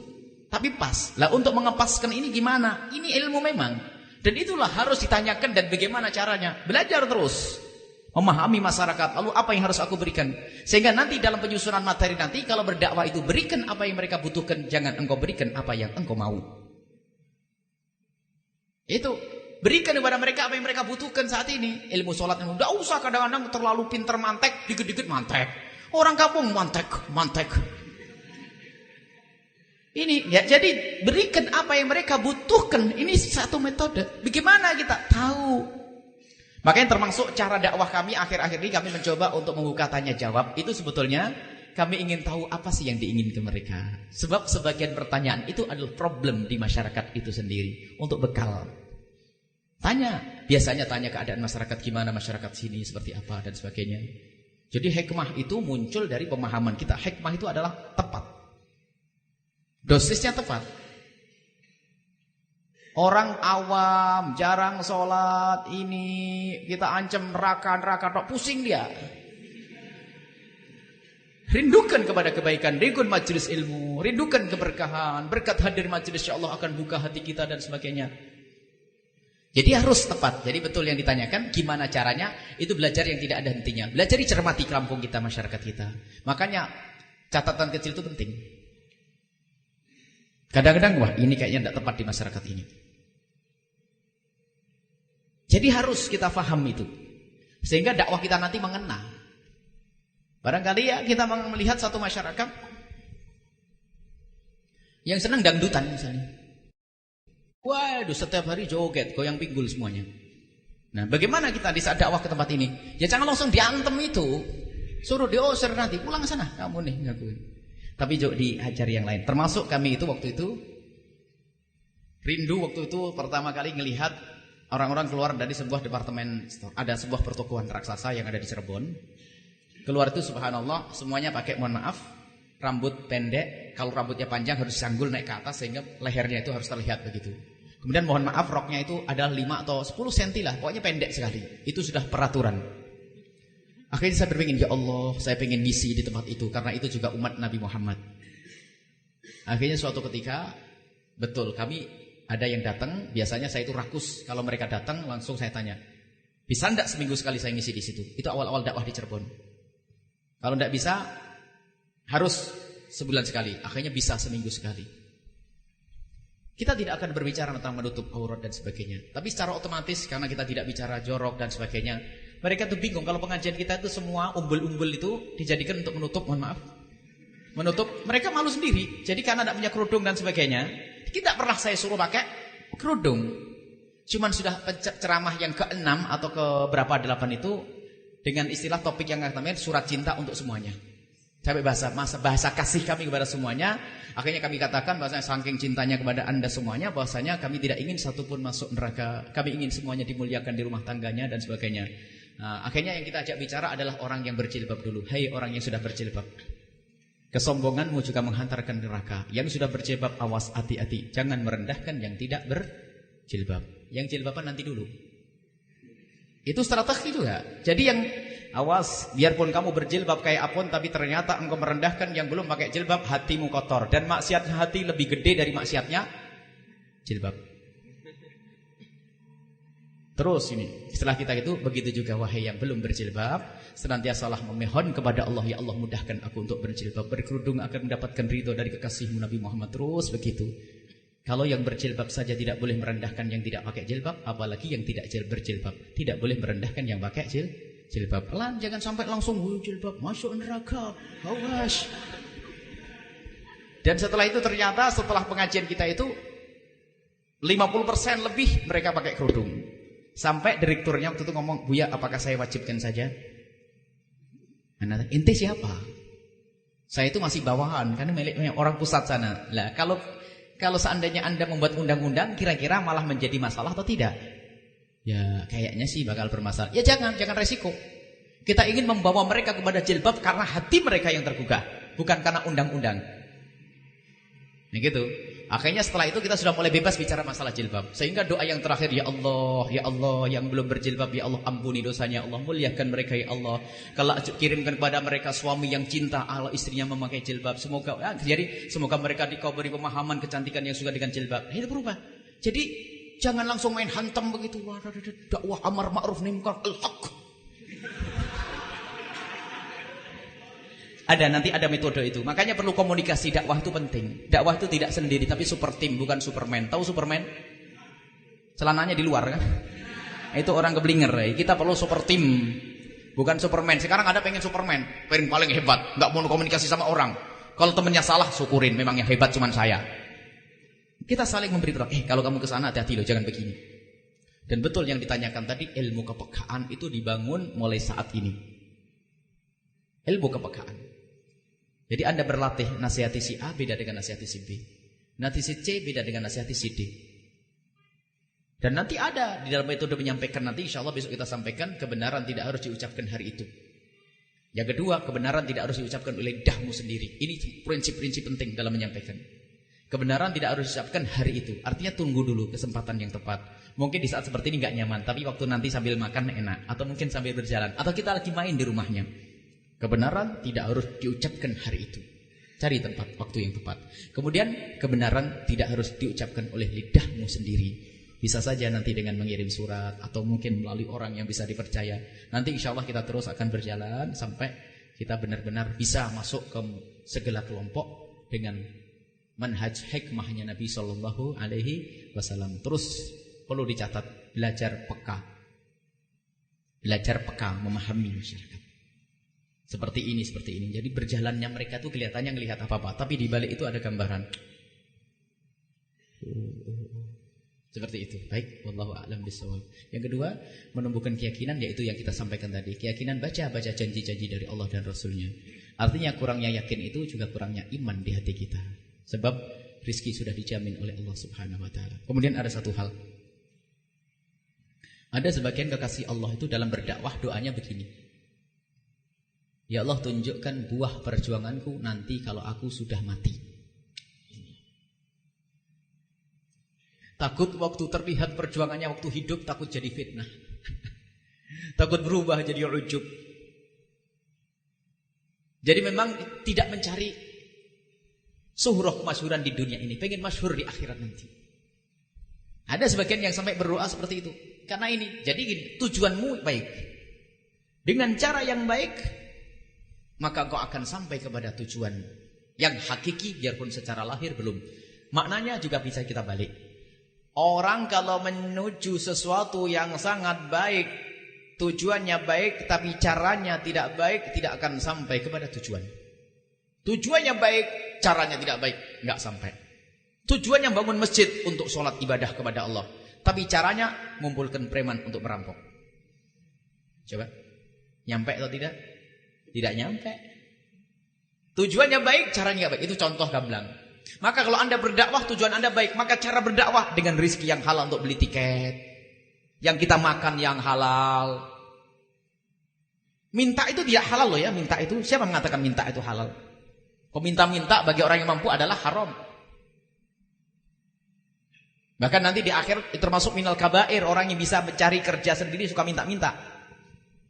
tapi pas. Lah untuk mengepaskan ini gimana? Ini ilmu memang. Dan itulah harus ditanyakan dan bagaimana caranya. Belajar terus. Memahami masyarakat. Lalu apa yang harus aku berikan? Sehingga nanti dalam penyusunan materi nanti kalau berdakwah itu berikan apa yang mereka butuhkan. Jangan engkau berikan apa yang engkau mau. Itu. Berikan kepada mereka apa yang mereka butuhkan saat ini. Ilmu sholat yang udah usah kadang-kadang terlalu pinter mantek. Dikit-dikit mantek. Orang kampung mantek. Ini ya, jadi berikan apa yang mereka butuhkan. Ini satu metode. Bagaimana kita tahu? Makanya termasuk cara dakwah kami akhir-akhir ini kami mencoba untuk membuka tanya jawab. Itu sebetulnya kami ingin tahu apa sih yang diinginkan mereka. Sebab sebagian pertanyaan itu adalah problem di masyarakat itu sendiri. Untuk bekal. Biasanya tanya keadaan masyarakat gimana, masyarakat sini seperti apa dan sebagainya. Jadi hikmah itu muncul dari pemahaman kita. Hikmah itu adalah tepat. Dosisnya tepat. Orang awam, jarang sholat, ini kita ancam neraka, pusing dia. Rindukan kepada kebaikan, rindukan majelis ilmu, rindukan keberkahan, berkat hadir majelis insya Allah akan buka hati kita dan sebagainya. Jadi harus tepat. Jadi betul yang ditanyakan, gimana caranya? Itu belajar yang tidak ada hentinya. Belajar dicermati kampung kita, masyarakat kita. Makanya catatan kecil itu penting. Kadang-kadang wah ini kayaknya tidak tepat di masyarakat ini. Jadi harus kita paham itu. Sehingga dakwah kita nanti mengena. Barangkali ya kita melihat satu masyarakat yang senang dangdutan misalnya. Waduh setiap hari joget, goyang pinggul semuanya. Nah bagaimana kita di saat dakwah ke tempat ini? Ya jangan langsung diantem itu. Suruh diusir nanti, pulang sana kamu nih ngakuin. Tapi juga diajar yang lain. Termasuk kami itu waktu itu rindu waktu itu pertama kali ngelihat orang-orang keluar dari sebuah departemen, ada sebuah pertokoan raksasa yang ada di Cirebon. Keluar itu subhanallah semuanya pakai, mohon maaf, rambut pendek. Kalau rambutnya panjang harus sanggul naik ke atas sehingga lehernya itu harus terlihat begitu. Kemudian mohon maaf roknya itu adalah 5 atau 10 cm lah, pokoknya pendek sekali. Itu sudah peraturan. Akhirnya saya berpikir, ya Allah, saya pengen ngisi di tempat itu karena itu juga umat Nabi Muhammad. Akhirnya suatu ketika, betul kami ada yang datang, biasanya saya itu rakus kalau mereka datang langsung saya tanya, bisa enggak seminggu sekali saya ngisi di situ? Itu awal-awal dakwah di Cirebon. Kalau enggak bisa, harus sebulan sekali. Akhirnya bisa seminggu sekali. Kita tidak akan berbicara tentang menutup aurat dan sebagainya. Tapi secara otomatis karena kita tidak bicara jorok dan sebagainya, mereka tuh bingung kalau pengajian kita itu semua umbul-umbul itu dijadikan untuk menutup, mohon maaf. Menutup, mereka malu sendiri. Jadi karena tidak punya kerudung dan sebagainya, tidak pernah saya suruh pakai kerudung. Cuman sudah ceramah yang ke-6 atau ke berapa 8 itu dengan istilah topik yang namanya surat cinta untuk semuanya. Sampai bahasa kasih kami kepada semuanya. Akhirnya kami katakan bahwasanya saking cintanya kepada Anda semuanya, bahwasanya kami tidak ingin satupun masuk neraka. Kami ingin semuanya dimuliakan di rumah tangganya dan sebagainya. Nah, akhirnya yang kita ajak bicara adalah orang yang berjilbab dulu. Hai orang yang sudah berjilbab, kesombonganmu juga menghantarkan neraka. Yang sudah berjilbab awas, hati-hati, jangan merendahkan yang tidak berjilbab. Yang jilbaban nanti dulu. Itu strategi juga. Jadi yang awas, biarpun kamu berjilbab kayak apapun, tapi ternyata engkau merendahkan yang belum pakai jilbab, hatimu kotor. Dan maksiatnya hati lebih gede dari maksiatnya jilbab. Terus ini, setelah kita itu, begitu juga wahai yang belum berjilbab, senantiasalah memohon kepada Allah, ya Allah mudahkan aku untuk berjilbab, berkerudung akan mendapatkan ridho dari kekasihmu Nabi Muhammad. Terus begitu. Kalau yang berjilbab saja tidak boleh merendahkan yang tidak pakai jilbab, apalagi yang tidak berjilbab tidak boleh merendahkan yang pakai jilbab. Pelan, jangan sampai langsung jilbab masuk neraka. Awas. Dan setelah itu ternyata setelah pengajian kita itu 50% lebih mereka pakai kerudung. Sampai direkturnya waktu itu ngomong, "Buya, apakah saya wajibkan saja?" Nah, ente siapa? Saya itu masih bawahan, karena miliknya orang pusat sana. Lah, kalau seandainya Anda membuat undang-undang, kira-kira malah menjadi masalah atau tidak? Ya, kayaknya sih bakal bermasalah. Ya jangan resiko. Kita ingin membawa mereka kepada jilbab karena hati mereka yang tergugah, bukan karena undang-undang. Nah gitu. Akhirnya setelah itu kita sudah mulai bebas bicara masalah jilbab. Sehingga doa yang terakhir, ya Allah yang belum berjilbab, ya Allah ampuni dosanya, Allah muliakan mereka, ya Allah. Kalau kirimkan kepada mereka suami yang cinta, Allah istrinya memakai jilbab. Semoga semoga mereka diberi pemahaman kecantikan yang suka dengan jilbab. Itu berubah. Jadi jangan langsung main hantam begitu. Dakwah amar ma'ruf nahi munkar al-haq. Nanti ada metode itu. Makanya perlu komunikasi. Dakwah itu penting. Dakwah itu tidak sendiri, tapi super team, bukan Superman. Tahu Superman? Celananya di luar kan? Itu orang keblinger. Kita perlu super team. Bukan Superman. Sekarang ada pengen Superman, paling hebat, nggak mau komunikasi sama orang. Kalau temennya salah, syukurin, memang yang hebat cuman saya. Kita saling memberitahu, kalau kamu ke sana hati-hati loh, jangan begini. Dan betul yang ditanyakan tadi, ilmu kepekaan itu dibangun mulai saat ini. Ilmu kepekaan. Jadi Anda berlatih nasihati si A beda dengan nasihati si B. Nasihati si C beda dengan nasihati si D. Dan nanti ada di dalam metode menyampaikan, nanti insya Allah besok kita sampaikan, kebenaran tidak harus diucapkan hari itu. Yang kedua, kebenaran tidak harus diucapkan oleh lidahmu sendiri. Ini prinsip-prinsip penting dalam menyampaikan. Kebenaran tidak harus diucapkan hari itu. Artinya tunggu dulu kesempatan yang tepat. Mungkin di saat seperti ini gak nyaman, tapi waktu nanti sambil makan enak. Atau mungkin sambil berjalan. Atau kita lagi main di rumahnya. Kebenaran tidak harus diucapkan hari itu. Cari tempat, waktu yang tepat. Kemudian kebenaran tidak harus diucapkan oleh lidahmu sendiri. Bisa saja nanti dengan mengirim surat atau mungkin melalui orang yang bisa dipercaya. Nanti insya Allah kita terus akan berjalan sampai kita benar-benar bisa masuk ke segala kelompok dengan manhaj hikmahnya Nabi Sallallahu Alaihi Wasallam. Terus perlu dicatat, belajar peka. Belajar peka, memahami masyarakat. Seperti ini. Jadi berjalannya mereka tuh kelihatannya ngelihat apa-apa, tapi di balik itu ada gambaran. Seperti itu. Baik, wallahu a'lam bishawab. Yang kedua, menumbuhkan keyakinan, yaitu yang kita sampaikan tadi. Keyakinan baca janji-janji dari Allah dan Rasulnya. Artinya kurangnya yakin itu juga kurangnya iman di hati kita. Sebab rizki sudah dijamin oleh Allah Subhanahu wa ta'ala. Kemudian ada satu hal. Ada sebagian kekasih Allah itu dalam berdakwah doanya begini. Ya Allah, tunjukkan buah perjuanganku nanti kalau aku sudah mati. Takut waktu terlihat perjuangannya waktu hidup, takut jadi fitnah. Takut berubah jadi ujub. Jadi memang tidak mencari suhroh kemasyhuran di dunia ini, pengen masyhur di akhirat nanti. Ada sebagian yang sampai berdoa seperti itu. Karena ini, jadi gini, tujuanmu baik. Dengan cara yang baik, maka kau akan sampai kepada tujuan yang hakiki, biarpun secara lahir belum. Maknanya juga bisa kita balik. Orang kalau menuju sesuatu yang sangat baik, tujuannya baik tapi caranya tidak baik, tidak akan sampai kepada tujuan. Tujuannya baik, caranya tidak baik, nggak sampai. Tujuannya bangun masjid untuk sholat ibadah kepada Allah, tapi caranya mengumpulkan preman untuk merampok. Coba, nyampe atau tidak? Tidak nyampe. Tujuannya baik, caranya nggak baik. Itu contoh gamblang. Maka kalau Anda berdakwah, tujuan Anda baik, maka cara berdakwah dengan rezeki yang halal untuk beli tiket, yang kita makan yang halal. Minta itu tidak halal loh ya, minta itu. Siapa mengatakan minta itu halal? Peminta-minta bagi orang yang mampu adalah haram. Bahkan nanti di akhir termasuk minal kabair, orang yang bisa mencari kerja sendiri suka minta-minta.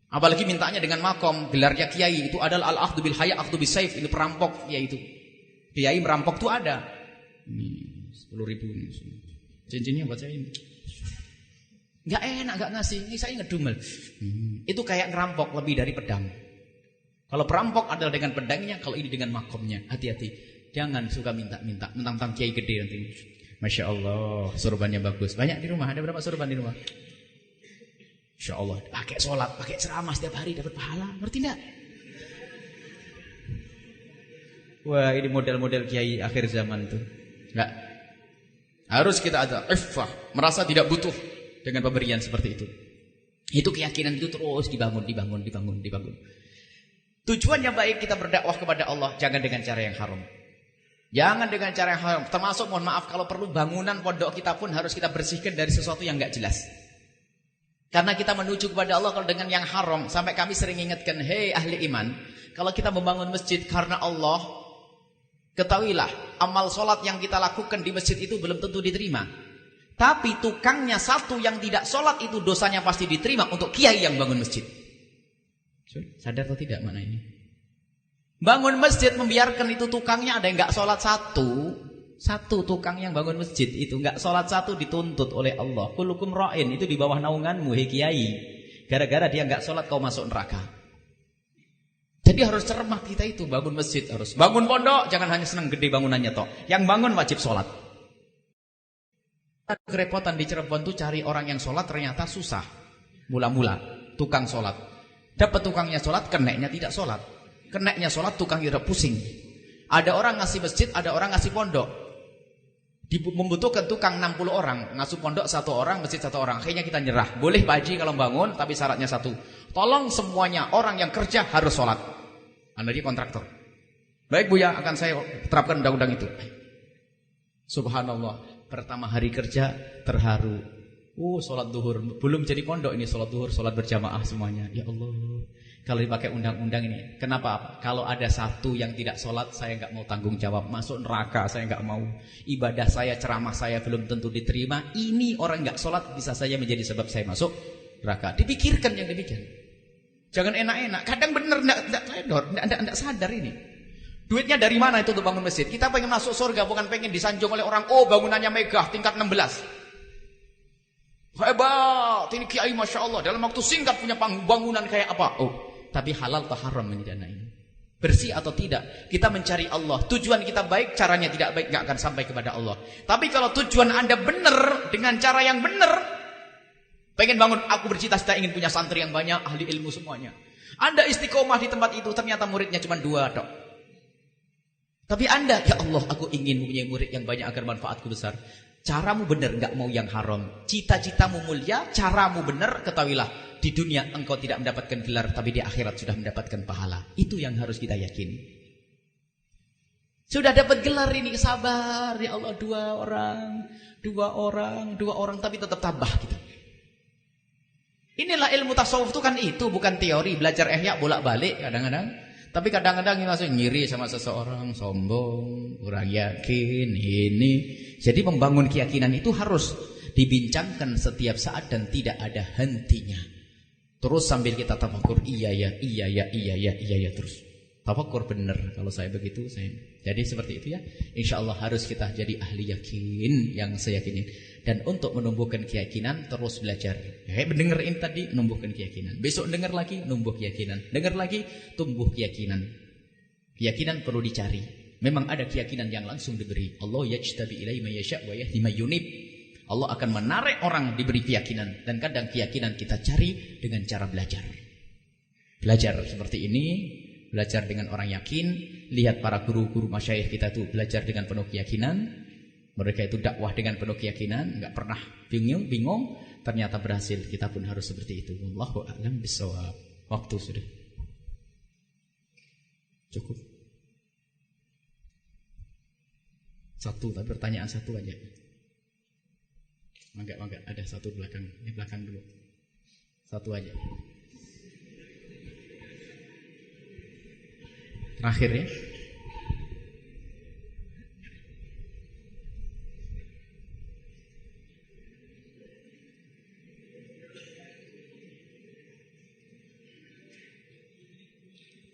Apalagi mintanya dengan makom, gelarnya kiai, itu adalah al-akhdhu bil haya, akhdhu bis saif, itu perampok kiai itu. Kiai merampok tuh ada. Ini 10.000 ini. Cincinnya buat saya ini. Enggak enak, enggak ngasih. Ini saya ngedumel. Itu kayak ngerampok lebih dari pedang. Kalau perampok adalah dengan pedangnya, kalau ini dengan makomnya. Hati-hati. Jangan suka minta-minta. Mentang-mentang kiai gede nanti. Masya Allah, surbannya bagus. Banyak di rumah. Ada berapa surban di rumah? Masya Allah. Pakai sholat, pakai ceramah setiap hari dapat pahala. Ngerti enggak? Wah, ini model-model kiai akhir zaman tuh. Enggak. Harus kita ada iffah, merasa tidak butuh dengan pemberian seperti itu. Itu keyakinan itu terus dibangun. Tujuannya baik, kita berdakwah kepada Allah, jangan dengan cara yang haram. Jangan dengan cara yang haram. Termasuk mohon maaf kalau perlu bangunan pondok kita pun harus kita bersihkan dari sesuatu yang enggak jelas. Karena kita menuju kepada Allah kalau dengan yang haram. Sampai kami sering ingatkan, hei ahli iman, kalau kita membangun masjid karena Allah, ketahuilah, amal sholat yang kita lakukan di masjid itu belum tentu diterima. Tapi tukangnya satu yang tidak sholat itu dosanya pasti diterima untuk kiai yang bangun masjid. Sadar atau tidak mana ini? Bangun masjid membiarkan itu tukangnya ada yang gak sholat satu tukang yang bangun masjid itu gak sholat satu dituntut oleh Allah. Kullukum ra'in, itu di bawah naunganmu hei kiai. Gara-gara dia gak sholat kau masuk neraka. Jadi harus cermat kita itu, bangun masjid harus. Bangun pondok, jangan hanya senang gede bangunannya toh. Yang bangun wajib sholat. Kerepotan di Cirebon tuh cari orang yang sholat ternyata susah. Mula-mula, tukang sholat. Dapat tukangnya sholat, keneknya tidak sholat. Keneknya sholat, tukangnya udah pusing. Ada orang ngasih masjid, ada orang ngasih pondok. Membutuhkan tukang 60 orang, ngasuh pondok 1 orang, masjid 1 orang. Akhirnya kita nyerah. Boleh Pak Haji kalau bangun, tapi syaratnya 1. Tolong semuanya orang yang kerja harus sholat. Anda dia kontraktor. Baik Bu ya, akan saya terapkan undang-undang itu. Subhanallah, pertama hari kerja terharu. Sholat duhur, belum jadi pondok ini, sholat duhur, sholat berjamaah semuanya. Ya Allah, kalau dipakai undang-undang ini, kenapa? Kalau ada satu yang tidak sholat, saya nggak mau tanggung jawab. Masuk neraka, saya nggak mau. Ibadah saya, ceramah saya belum tentu diterima. Ini orang nggak sholat bisa saja menjadi sebab saya masuk neraka. Dipikirkan yang demikian. Jangan enak-enak. Kadang benar nggak sadar ini. Duitnya dari mana itu untuk bangun masjid? Kita pengen masuk surga, bukan pengen disanjung oleh orang. Oh, bangunannya megah, tingkat 16. Hebat, ini kiai Masya Allah. Dalam waktu singkat punya bangunan kayak apa? Oh, tapi halal atau haram ini dana ini? Bersih atau tidak? Kita mencari Allah. Tujuan kita baik, caranya tidak baik, nggak akan sampai kepada Allah. Tapi kalau tujuan Anda benar, dengan cara yang benar, pengen bangun, aku bercita-cita ingin punya santri yang banyak, ahli ilmu semuanya. Anda istiqomah di tempat itu, ternyata muridnya cuma 2 dok. Tapi Anda, ya Allah, aku ingin mempunyai murid yang banyak agar manfaatku besar. Caramu benar, nggak mau yang haram. Cita-citamu mulia, caramu benar, ketahuilah di dunia engkau tidak mendapatkan gelar, tapi di akhirat sudah mendapatkan pahala. Itu yang harus kita yakini. Sudah dapat gelar ini, sabar ya Allah, 2 orang, tapi tetap tabah gitu. Inilah ilmu tasawuf itu kan itu, bukan teori. Belajar ihya bolak-balik kadang-kadang. Tapi kadang-kadang ini langsung ngiri sama seseorang, sombong, kurang yakin, ini. Jadi membangun keyakinan itu harus dibincangkan setiap saat dan tidak ada hentinya. Terus sambil kita tafakur, iya ya terus. Tafakur benar kalau saya begitu, saya. Jadi seperti itu ya. Insya Allah harus kita jadi ahli yakin yang saya yakini. Dan untuk menumbuhkan keyakinan terus belajar. Mendengarin tadi menumbuhkan keyakinan. Besok dengar lagi numbuh keyakinan. Dengar lagi tumbuh keyakinan. Keyakinan perlu dicari. Memang ada keyakinan yang langsung diberi. Allah yajtabi ilaihi may yasha' wa yahdi may yunib. Allah akan menarik orang diberi keyakinan. Dan kadang keyakinan kita cari dengan cara belajar. Belajar seperti ini. Belajar dengan orang yakin. Lihat para guru-guru masyayikh kita itu belajar dengan penuh keyakinan. Mereka itu dakwah dengan penuh keyakinan, enggak pernah bingung, ternyata berhasil. Kita pun harus seperti itu. Wallahu a'lam bishawab. Waktu sudah cukup. 1, tapi pertanyaan 1 aja. Mangga, ada 1 belakang. Ini belakang dulu. 1 aja. Terakhir ya.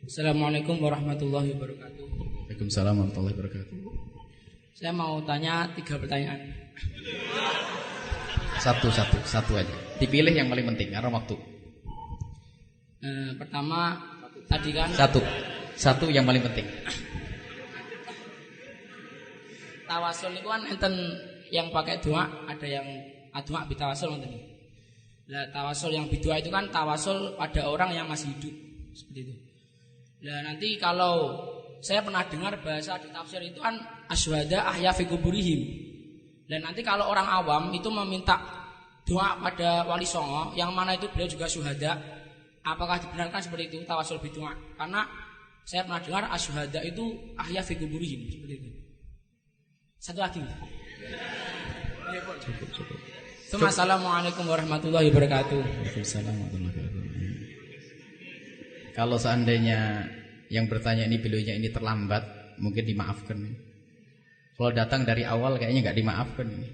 Assalamualaikum warahmatullahi wabarakatuh. Waalaikumsalam warahmatullahi wabarakatuh. Saya mau tanya 3 pertanyaan. Satu aja. Dipilih yang paling penting karena waktu. Pertama tadi kan Satu yang paling penting. Tawasul itu kan enten yang pakai doa, ada yang doa bitawasul enten. Lah tawasul yang bidoa itu kan tawasul pada orang yang masih hidup seperti itu. Nah nanti kalau saya pernah dengar bahasa di tafsir itu kan asyhada ahya fi kuburihim. Dan nanti kalau orang awam itu meminta doa pada wali songo yang mana itu beliau juga syuhada, apakah dibenarkan seperti itu tawasul bidoa? Karena saya pernah dengar asyhada itu ahya fi kuburihim seperti itu. Satu lagi. Cukup. Assalamualaikum warahmatullahi wabarakatuh. Waalaikumsalam warahmatullahi wabarakatuh. Kalau seandainya yang bertanya ini beliaunya ini terlambat, mungkin dimaafkan. Kalau datang dari awal kayaknya nggak dimaafkan ini.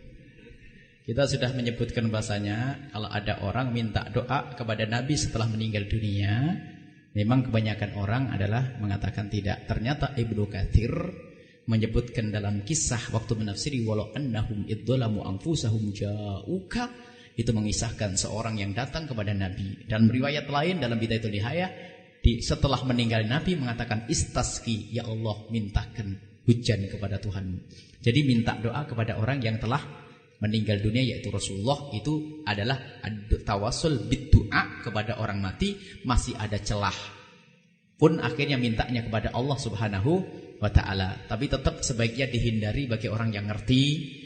Kita sudah menyebutkan bahasanya kalau ada orang minta doa kepada Nabi setelah meninggal dunia, memang kebanyakan orang adalah mengatakan tidak. Ternyata Ibnu Katsir menyebutkan dalam kisah waktu menafsiri walau annahum idzalamu anfusahum ja'uka, itu mengisahkan seorang yang datang kepada Nabi. Dan riwayat lain dalam Bidayatul Nihayah setelah meninggal Nabi mengatakan istasqi, ya Allah mintakan hujan kepada Tuhan. Jadi minta doa kepada orang yang telah meninggal dunia yaitu Rasulullah, itu adalah tawasul biddu'a. berdoa kepada orang mati masih ada celah. Pun akhirnya mintanya kepada Allah Subhanahu wa taala. Tapi tetap sebaiknya dihindari bagi orang yang ngerti,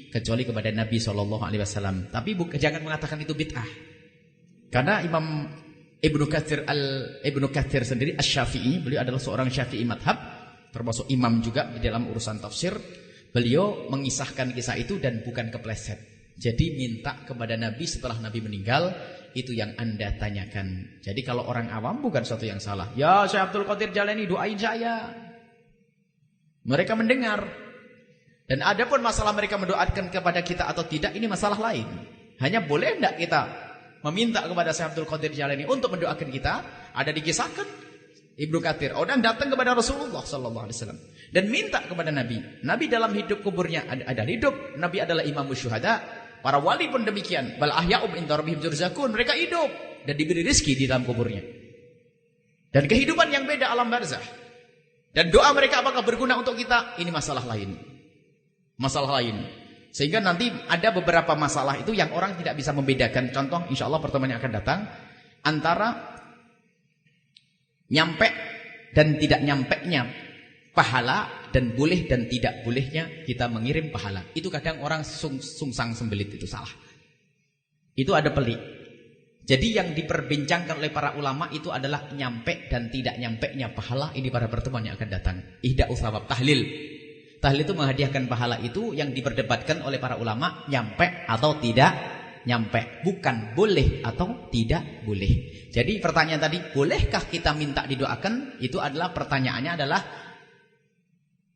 kecuali kepada Nabi SAW. Tapi jangan mengatakan itu bid'ah. Karena Imam Ibnu Katsir sendiri Asy-Syafi'i, beliau adalah seorang Syafi'i madhab, termasuk imam juga di dalam urusan tafsir. Beliau mengisahkan kisah itu dan bukan kepleset. Jadi minta kepada Nabi setelah Nabi meninggal, itu yang Anda tanyakan. Jadi kalau orang awam bukan suatu yang salah. Ya Syekh Abdul Qadir Jalani doain saya. Mereka mendengar. Dan ada pun masalah mereka mendoakan kepada kita atau tidak, ini masalah lain. Hanya boleh tidak kita meminta kepada Syekh Abdul Qadir Jalani untuk mendoakan kita? Ada dikisahkan Ibnu Katsir, orang datang kepada Rasulullah sallallahu alaihi wasallam dan minta kepada Nabi. Nabi dalam hidup kuburnya ada hidup. Nabi adalah imamus syuhada. Para wali pun demikian. Bal ahya'um inda rabbihim yurzaqun. Mereka hidup dan diberi rezeki di dalam kuburnya. Dan kehidupan yang beda alam barzah. Dan doa mereka apakah berguna untuk kita? Ini masalah lain. Masalah lain. Sehingga nanti ada beberapa masalah itu yang orang tidak bisa membedakan. Contoh, insyaallah pertemuan yang akan datang, antara nyampe dan tidak nyampenya pahala, dan boleh dan tidak bolehnya kita mengirim pahala. Itu kadang orang sungsang sembelit, itu salah. Itu ada pelik. Jadi yang diperbincangkan oleh para ulama itu adalah nyampe dan tidak nyampenya pahala. Ini pada pertemuan yang akan datang. Ihda'u thawab, tahlil. Tahlil itu menghadiahkan pahala, itu yang diperdebatkan oleh para ulama, nyampe atau tidak nyampe, bukan boleh atau tidak boleh. Jadi pertanyaan tadi, bolehkah kita minta didoakan? Itu adalah pertanyaannya adalah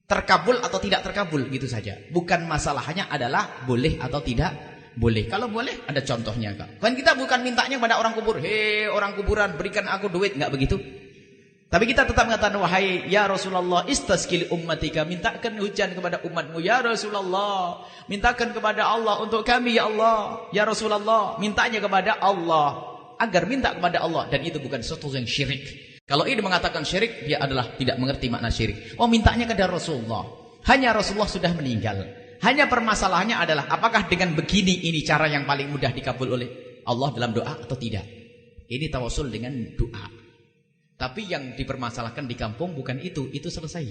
terkabul atau tidak terkabul, gitu saja. Bukan masalahnya adalah boleh atau tidak boleh. Kalau boleh ada contohnya, Kak. Kan kita bukan mintanya pada orang kubur, hei orang kuburan berikan aku duit, enggak begitu. Tapi kita tetap mengatakan, wahai ya Rasulullah, istasqil ummatika, mintakan hujan kepada umatmu ya Rasulullah. Mintakan kepada Allah untuk kami ya Allah. Ya Rasulullah, mintanya kepada Allah. Agar minta kepada Allah, dan itu bukan sesuatu yang syirik. Kalau ini mengatakan syirik, dia adalah tidak mengerti makna syirik. Oh, mintanya kepada Rasulullah. Hanya Rasulullah sudah meninggal. Hanya permasalahannya adalah apakah dengan begini ini cara yang paling mudah dikabul oleh Allah dalam doa atau tidak. Ini tawasul dengan doa. Tapi yang dipermasalahkan di kampung bukan itu selesai.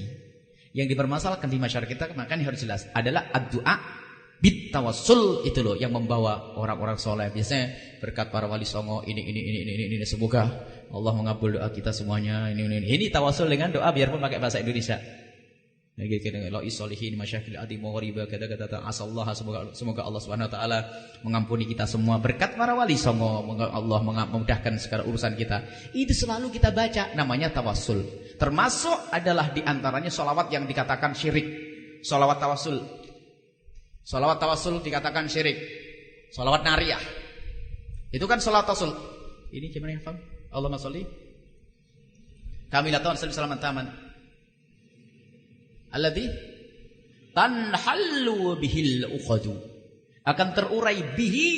Yang dipermasalahkan di masyarakat kita, makanya harus jelas, adalah ad-du'a bit tawassul, itu loh yang membawa orang-orang soleh. Biasanya berkat para wali songo ini semoga Allah mengabul doa kita semuanya. Ini tawasul dengan doa biarpun pakai bahasa Indonesia. Lo isolihin masyakil adi mughriba kata-kata asallah, semoga Allah Subhanahu wa taala mengampuni kita semua berkat para wali songo, Allah memudahkan segala urusan kita. Itu selalu kita baca, namanya tawassul. Termasuk adalah di antaranya sholawat yang dikatakan syirik. Sholawat tawassul. Sholawat tawassul dikatakan syirik. Sholawat nariyah. Itu kan sholawat tawassul. Ini gimana ya, Fam? Allahumma sholli kamilatan salaman taman. Alladzi tanhallu bihil uqadu, akan terurai bihi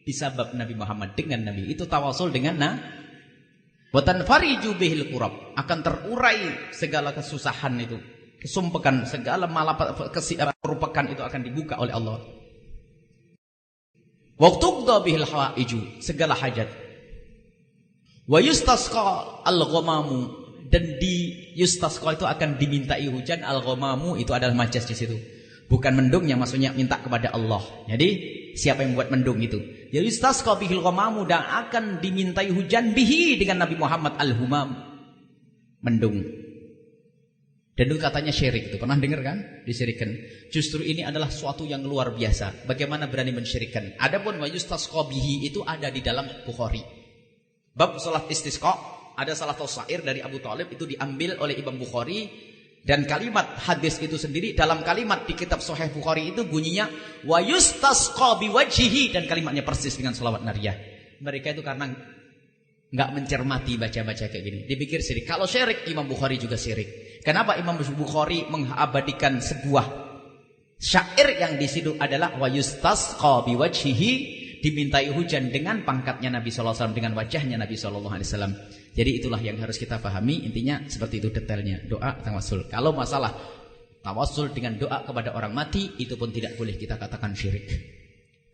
disabab Nabi Muhammad, dengan Nabi. Itu tawasul dengan wa tanfariju bihil qurab, akan terurai segala kesusahan itu, kesumpekan, segala kerupakan itu akan dibuka oleh Allah. Wa tuqda bihil hawaiju, segala hajat. Wa yustasqa al-ghamamu, dan di yustasqa itu akan dimintai hujan. Al-ghamamu itu adalah majas di situ, bukan mendung, yang maksudnya minta kepada Allah. Jadi siapa yang membuat mendung itu? Ya yustasqa bihil ghamamu, dan akan dimintai hujan bihi dengan Nabi Muhammad, al-humam, mendung. Dan itu katanya syirik, itu pernah dengar kan? Disyirikkan. Justru ini adalah suatu yang luar biasa. Bagaimana berani mensyirikkan? Adapun wa yustasqa bihi itu ada di dalam Bukhari. Bab salat istisqa. Ada salah satu syair dari Abu Thalib, itu diambil oleh Imam Bukhari. Dan kalimat hadis itu sendiri, dalam kalimat di kitab Sahih Bukhari itu bunyinya wa yustasqa biwajhihi, dan kalimatnya persis dengan sholawat nariyah. Mereka itu karena nggak mencermati baca-baca kayak gini, dipikir syirik. Kalau syirik, Imam Bukhari juga syirik. Kenapa Imam Bukhari mengabadikan sebuah syair yang di situ adalah wa yustasqa biwajhihi, dimintai hujan dengan pangkatnya Nabi sallallahu alaihi wasallam, dengan wajahnya Nabi sallallahu alaihi wasallam. Jadi itulah yang harus kita pahami, intinya seperti itu detailnya. Doa tawassul. Kalau masalah tawassul dengan doa kepada orang mati, itu pun tidak boleh kita katakan syirik.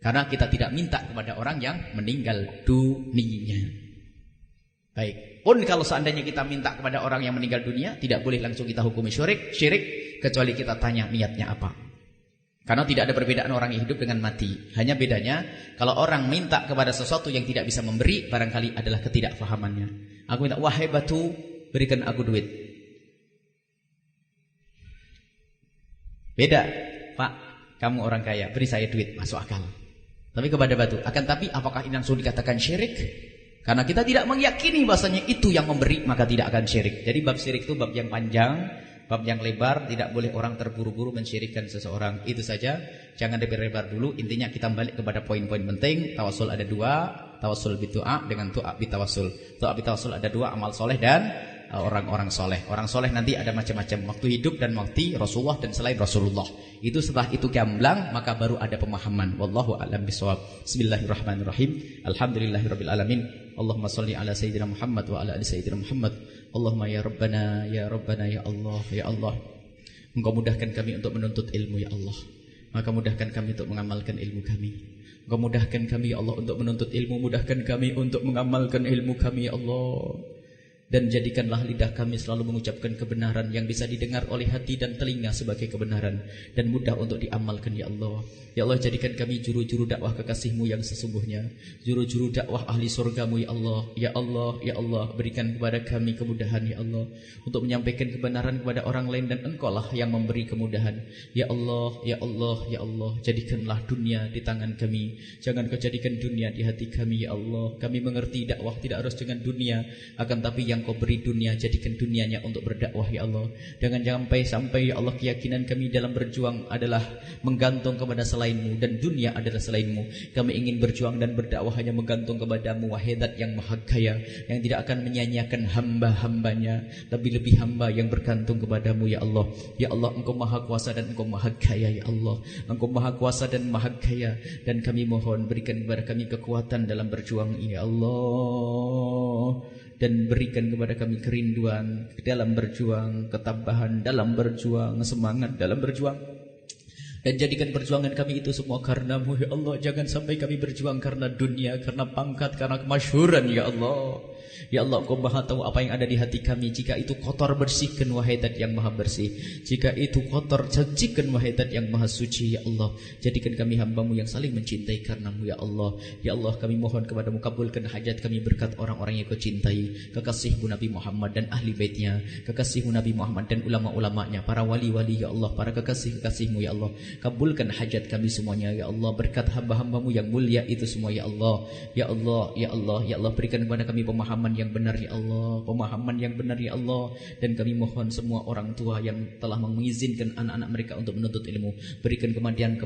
Karena kita tidak minta kepada orang yang meninggal dunia. Baik, pun kalau seandainya kita minta kepada orang yang meninggal dunia, tidak boleh langsung kita hukumi syirik, kecuali kita tanya niatnya apa. Karena tidak ada perbedaan orang yang hidup dengan mati. Hanya bedanya, kalau orang minta kepada sesuatu yang tidak bisa memberi, barangkali adalah ketidakfahamannya. Aku minta, wahai batu, berikan aku duit. Beda, Pak, kamu orang kaya, beri saya duit, masuk akal. Tapi kepada batu, akan tapi apakah ini langsung dikatakan syirik? Karena kita tidak meyakini bahasanya itu yang memberi, maka tidak akan syirik. Jadi bab syirik itu bab yang panjang, bab yang lebar, tidak boleh orang terburu-buru mensyirikkan seseorang. Itu saja, jangan lebar-lebar dulu. Intinya kita balik kepada poin-poin penting. Tawasul ada dua, tawasul bidu'a dengan tu'a bitawasul. Tu'a bitawasul ada dua, amal soleh dan orang-orang soleh. Orang soleh nanti ada macam-macam, waktu hidup dan waktu Rasulullah dan selain Rasulullah. Itu setelah itu gamblang, maka baru ada pemahaman. Wallahu a'lam bishawab. Bismillahirrahmanirrahim. Alhamdulillahirabbil alamin. Allahumma shalli ala sayyidina Muhammad wa ala ali sayyidina Muhammad. Allahumma ya Rabbana ya Rabbana ya Allah ya Allah. Engkau mudahkan kami untuk menuntut ilmu ya Allah. Maka mudahkan kami untuk mengamalkan ilmu kami. Engkau mudahkan kami ya Allah untuk menuntut ilmu, mudahkan kami untuk mengamalkan ilmu kami ya Allah. Dan jadikanlah lidah kami selalu mengucapkan kebenaran yang bisa didengar oleh hati dan telinga sebagai kebenaran dan mudah untuk diamalkan ya Allah. Ya Allah, jadikan kami juru-juru dakwah kekasih-Mu yang sesungguhnya, juru-juru dakwah ahli surga-Mu ya Allah. Ya Allah, ya Allah, berikan kepada kami kemudahan ya Allah untuk menyampaikan kebenaran kepada orang lain, dan Engkau-lah yang memberi kemudahan. Ya Allah, ya Allah, ya Allah, jadikanlah dunia di tangan kami. Jangan Kau jadikan dunia di hati kami ya Allah. Kami mengerti dakwah tidak harus dengan dunia, akan tapi yang Kau beri dunia, jadikan dunianya untuk berdakwah ya Allah. Jangan sampai ya Allah keyakinan kami dalam berjuang adalah menggantung kepada selain-Mu, dan dunia adalah selain-Mu. Kami ingin berjuang dan berdakwah hanya menggantung kepada-Mu, Wahidat yang Maha Kaya, yang tidak akan menyanyiakan hamba-hambanya, lebih-lebih hamba yang bergantung kepada-Mu ya Allah. Ya Allah, Engkau Maha Kuasa dan Engkau Maha Kaya ya Allah. Engkau Maha Kuasa dan Maha Kaya, dan kami mohon berikan kepada kami kekuatan dalam berjuang ya Allah. Dan berikan kepada kami kerinduan dalam berjuang, ketabahan dalam berjuang, semangat dalam berjuang. Dan jadikan perjuangan kami itu semua karena-Mu ya Allah. Jangan sampai kami berjuang karena dunia, karena pangkat, karena kemasyhuran ya Allah. Ya Allah, Engkau Maha tahu apa yang ada di hati kami. Jika itu kotor, bersihkan Wahidat yang Maha bersih. Jika itu kotor, sucikan Wahidat yang Maha suci ya Allah. Jadikan kami hamba-Mu yang saling mencintai karena-Mu ya Allah. Ya Allah, kami mohon kepada-Mu, kabulkan hajat kami berkat orang-orang yang Kau cintai, kekasih-Mu Nabi Muhammad dan ahli baitnya, kekasih-Mu Nabi Muhammad dan ulama-ulamanya, para wali-wali ya Allah, para kekasih-kekasih-Mu ya Allah. Kabulkan hajat kami semuanya ya Allah, berkat hamba-hamba-Mu yang mulia itu semua ya Allah. Ya Allah, ya Allah, ya Allah, berikan kepada kami pemahaman yang benar ya Allah, pemahaman yang benar ya Allah. Dan kami mohon semua orang tua yang telah mengizinkan anak-anak mereka untuk menuntut ilmu, berikan kemudahan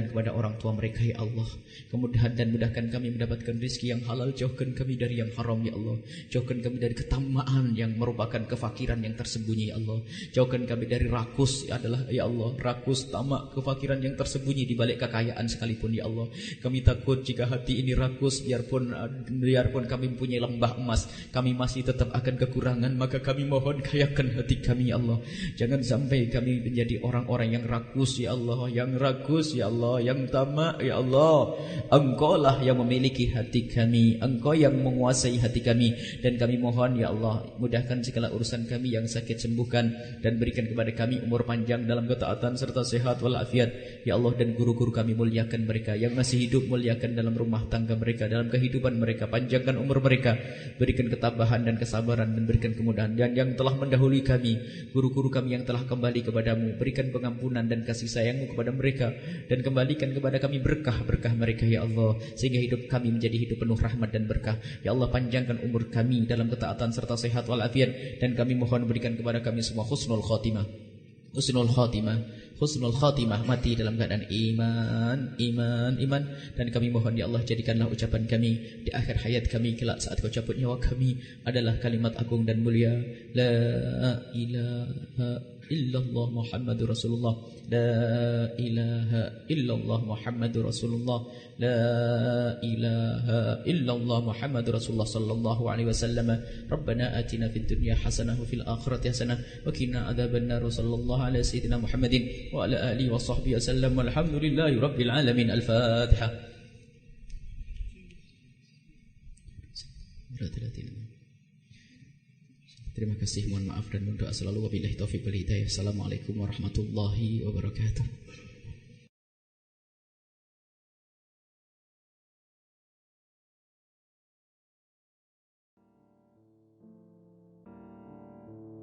kepada orang tua mereka ya Allah. Kemudahan dan mudahkan kami mendapatkan rezeki yang halal, jauhkan kami dari yang haram ya Allah. Jauhkan kami dari ketamaan yang merupakan kefakiran yang tersembunyi ya Allah. Jauhkan kami dari rakus adalah ya Allah, rakus, tamak, kefakiran yang tersembunyi di balik kekayaan sekalipun ya Allah. Kami takut jika hati ini rakus, biarpun kami mempunyai lembah emas, kami masih tetap akan kekurangan. Maka kami mohon kayakan hati kami ya Allah. Jangan sampai kami menjadi orang-orang yang rakus ya Allah, yang rakus ya Allah, yang tamak ya Allah. Engkau lah yang memiliki hati kami, Engkau yang menguasai hati kami. Dan kami mohon ya Allah, mudahkan segala urusan kami, yang sakit sembuhkan, dan berikan kepada kami umur panjang dalam ketaatan serta sehat walafiat ya Allah. Dan guru-guru kami muliakan mereka, yang masih hidup muliakan dalam rumah tangga mereka, dalam kehidupan mereka, panjangkan umur mereka, berikan ketabahan dan kesabaran, dan berikan kemudahan. Dan yang telah mendahului kami, guru-guru kami yang telah kembali kepada-Mu, berikan pengampunan dan kasih sayang-Mu kepada mereka, dan kembalikan kepada kami berkah-berkah mereka ya Allah, sehingga hidup kami menjadi hidup penuh rahmat dan berkah ya Allah. Panjangkan umur kami dalam ketaatan serta sehat walafiat, dan kami mohon berikan kepada kami semua husnul khotimah, husnul khotimah, husnul khotimah, mati dalam keadaan iman. Dan kami mohon ya Allah, jadikanlah ucapan kami di akhir hayat kami kelak saat Kau cabut nyawa kami adalah kalimat agung dan mulia, la ilaha illallah Muhammadur Rasulullah, la ilaha illallah Muhammadur Rasulullah, la ilaha illallah Muhammadur Rasulullah sallallahu alaihi wasallam. Rabbana atina fid dunya hasanah wa fil akhirati hasanah wa qina adzabannar. Sallallahu alaihi sayyidina Muhammadin wa ala alihi wa sahbihi wasallam. Walhamdulillahi rabbil alamin. Al-Fatihah. Terima kasih, mohon maaf dan mohon doa selalu. Wabillahi taufiq wal hidayah. Assalamualaikum warahmatullahi wabarakatuh.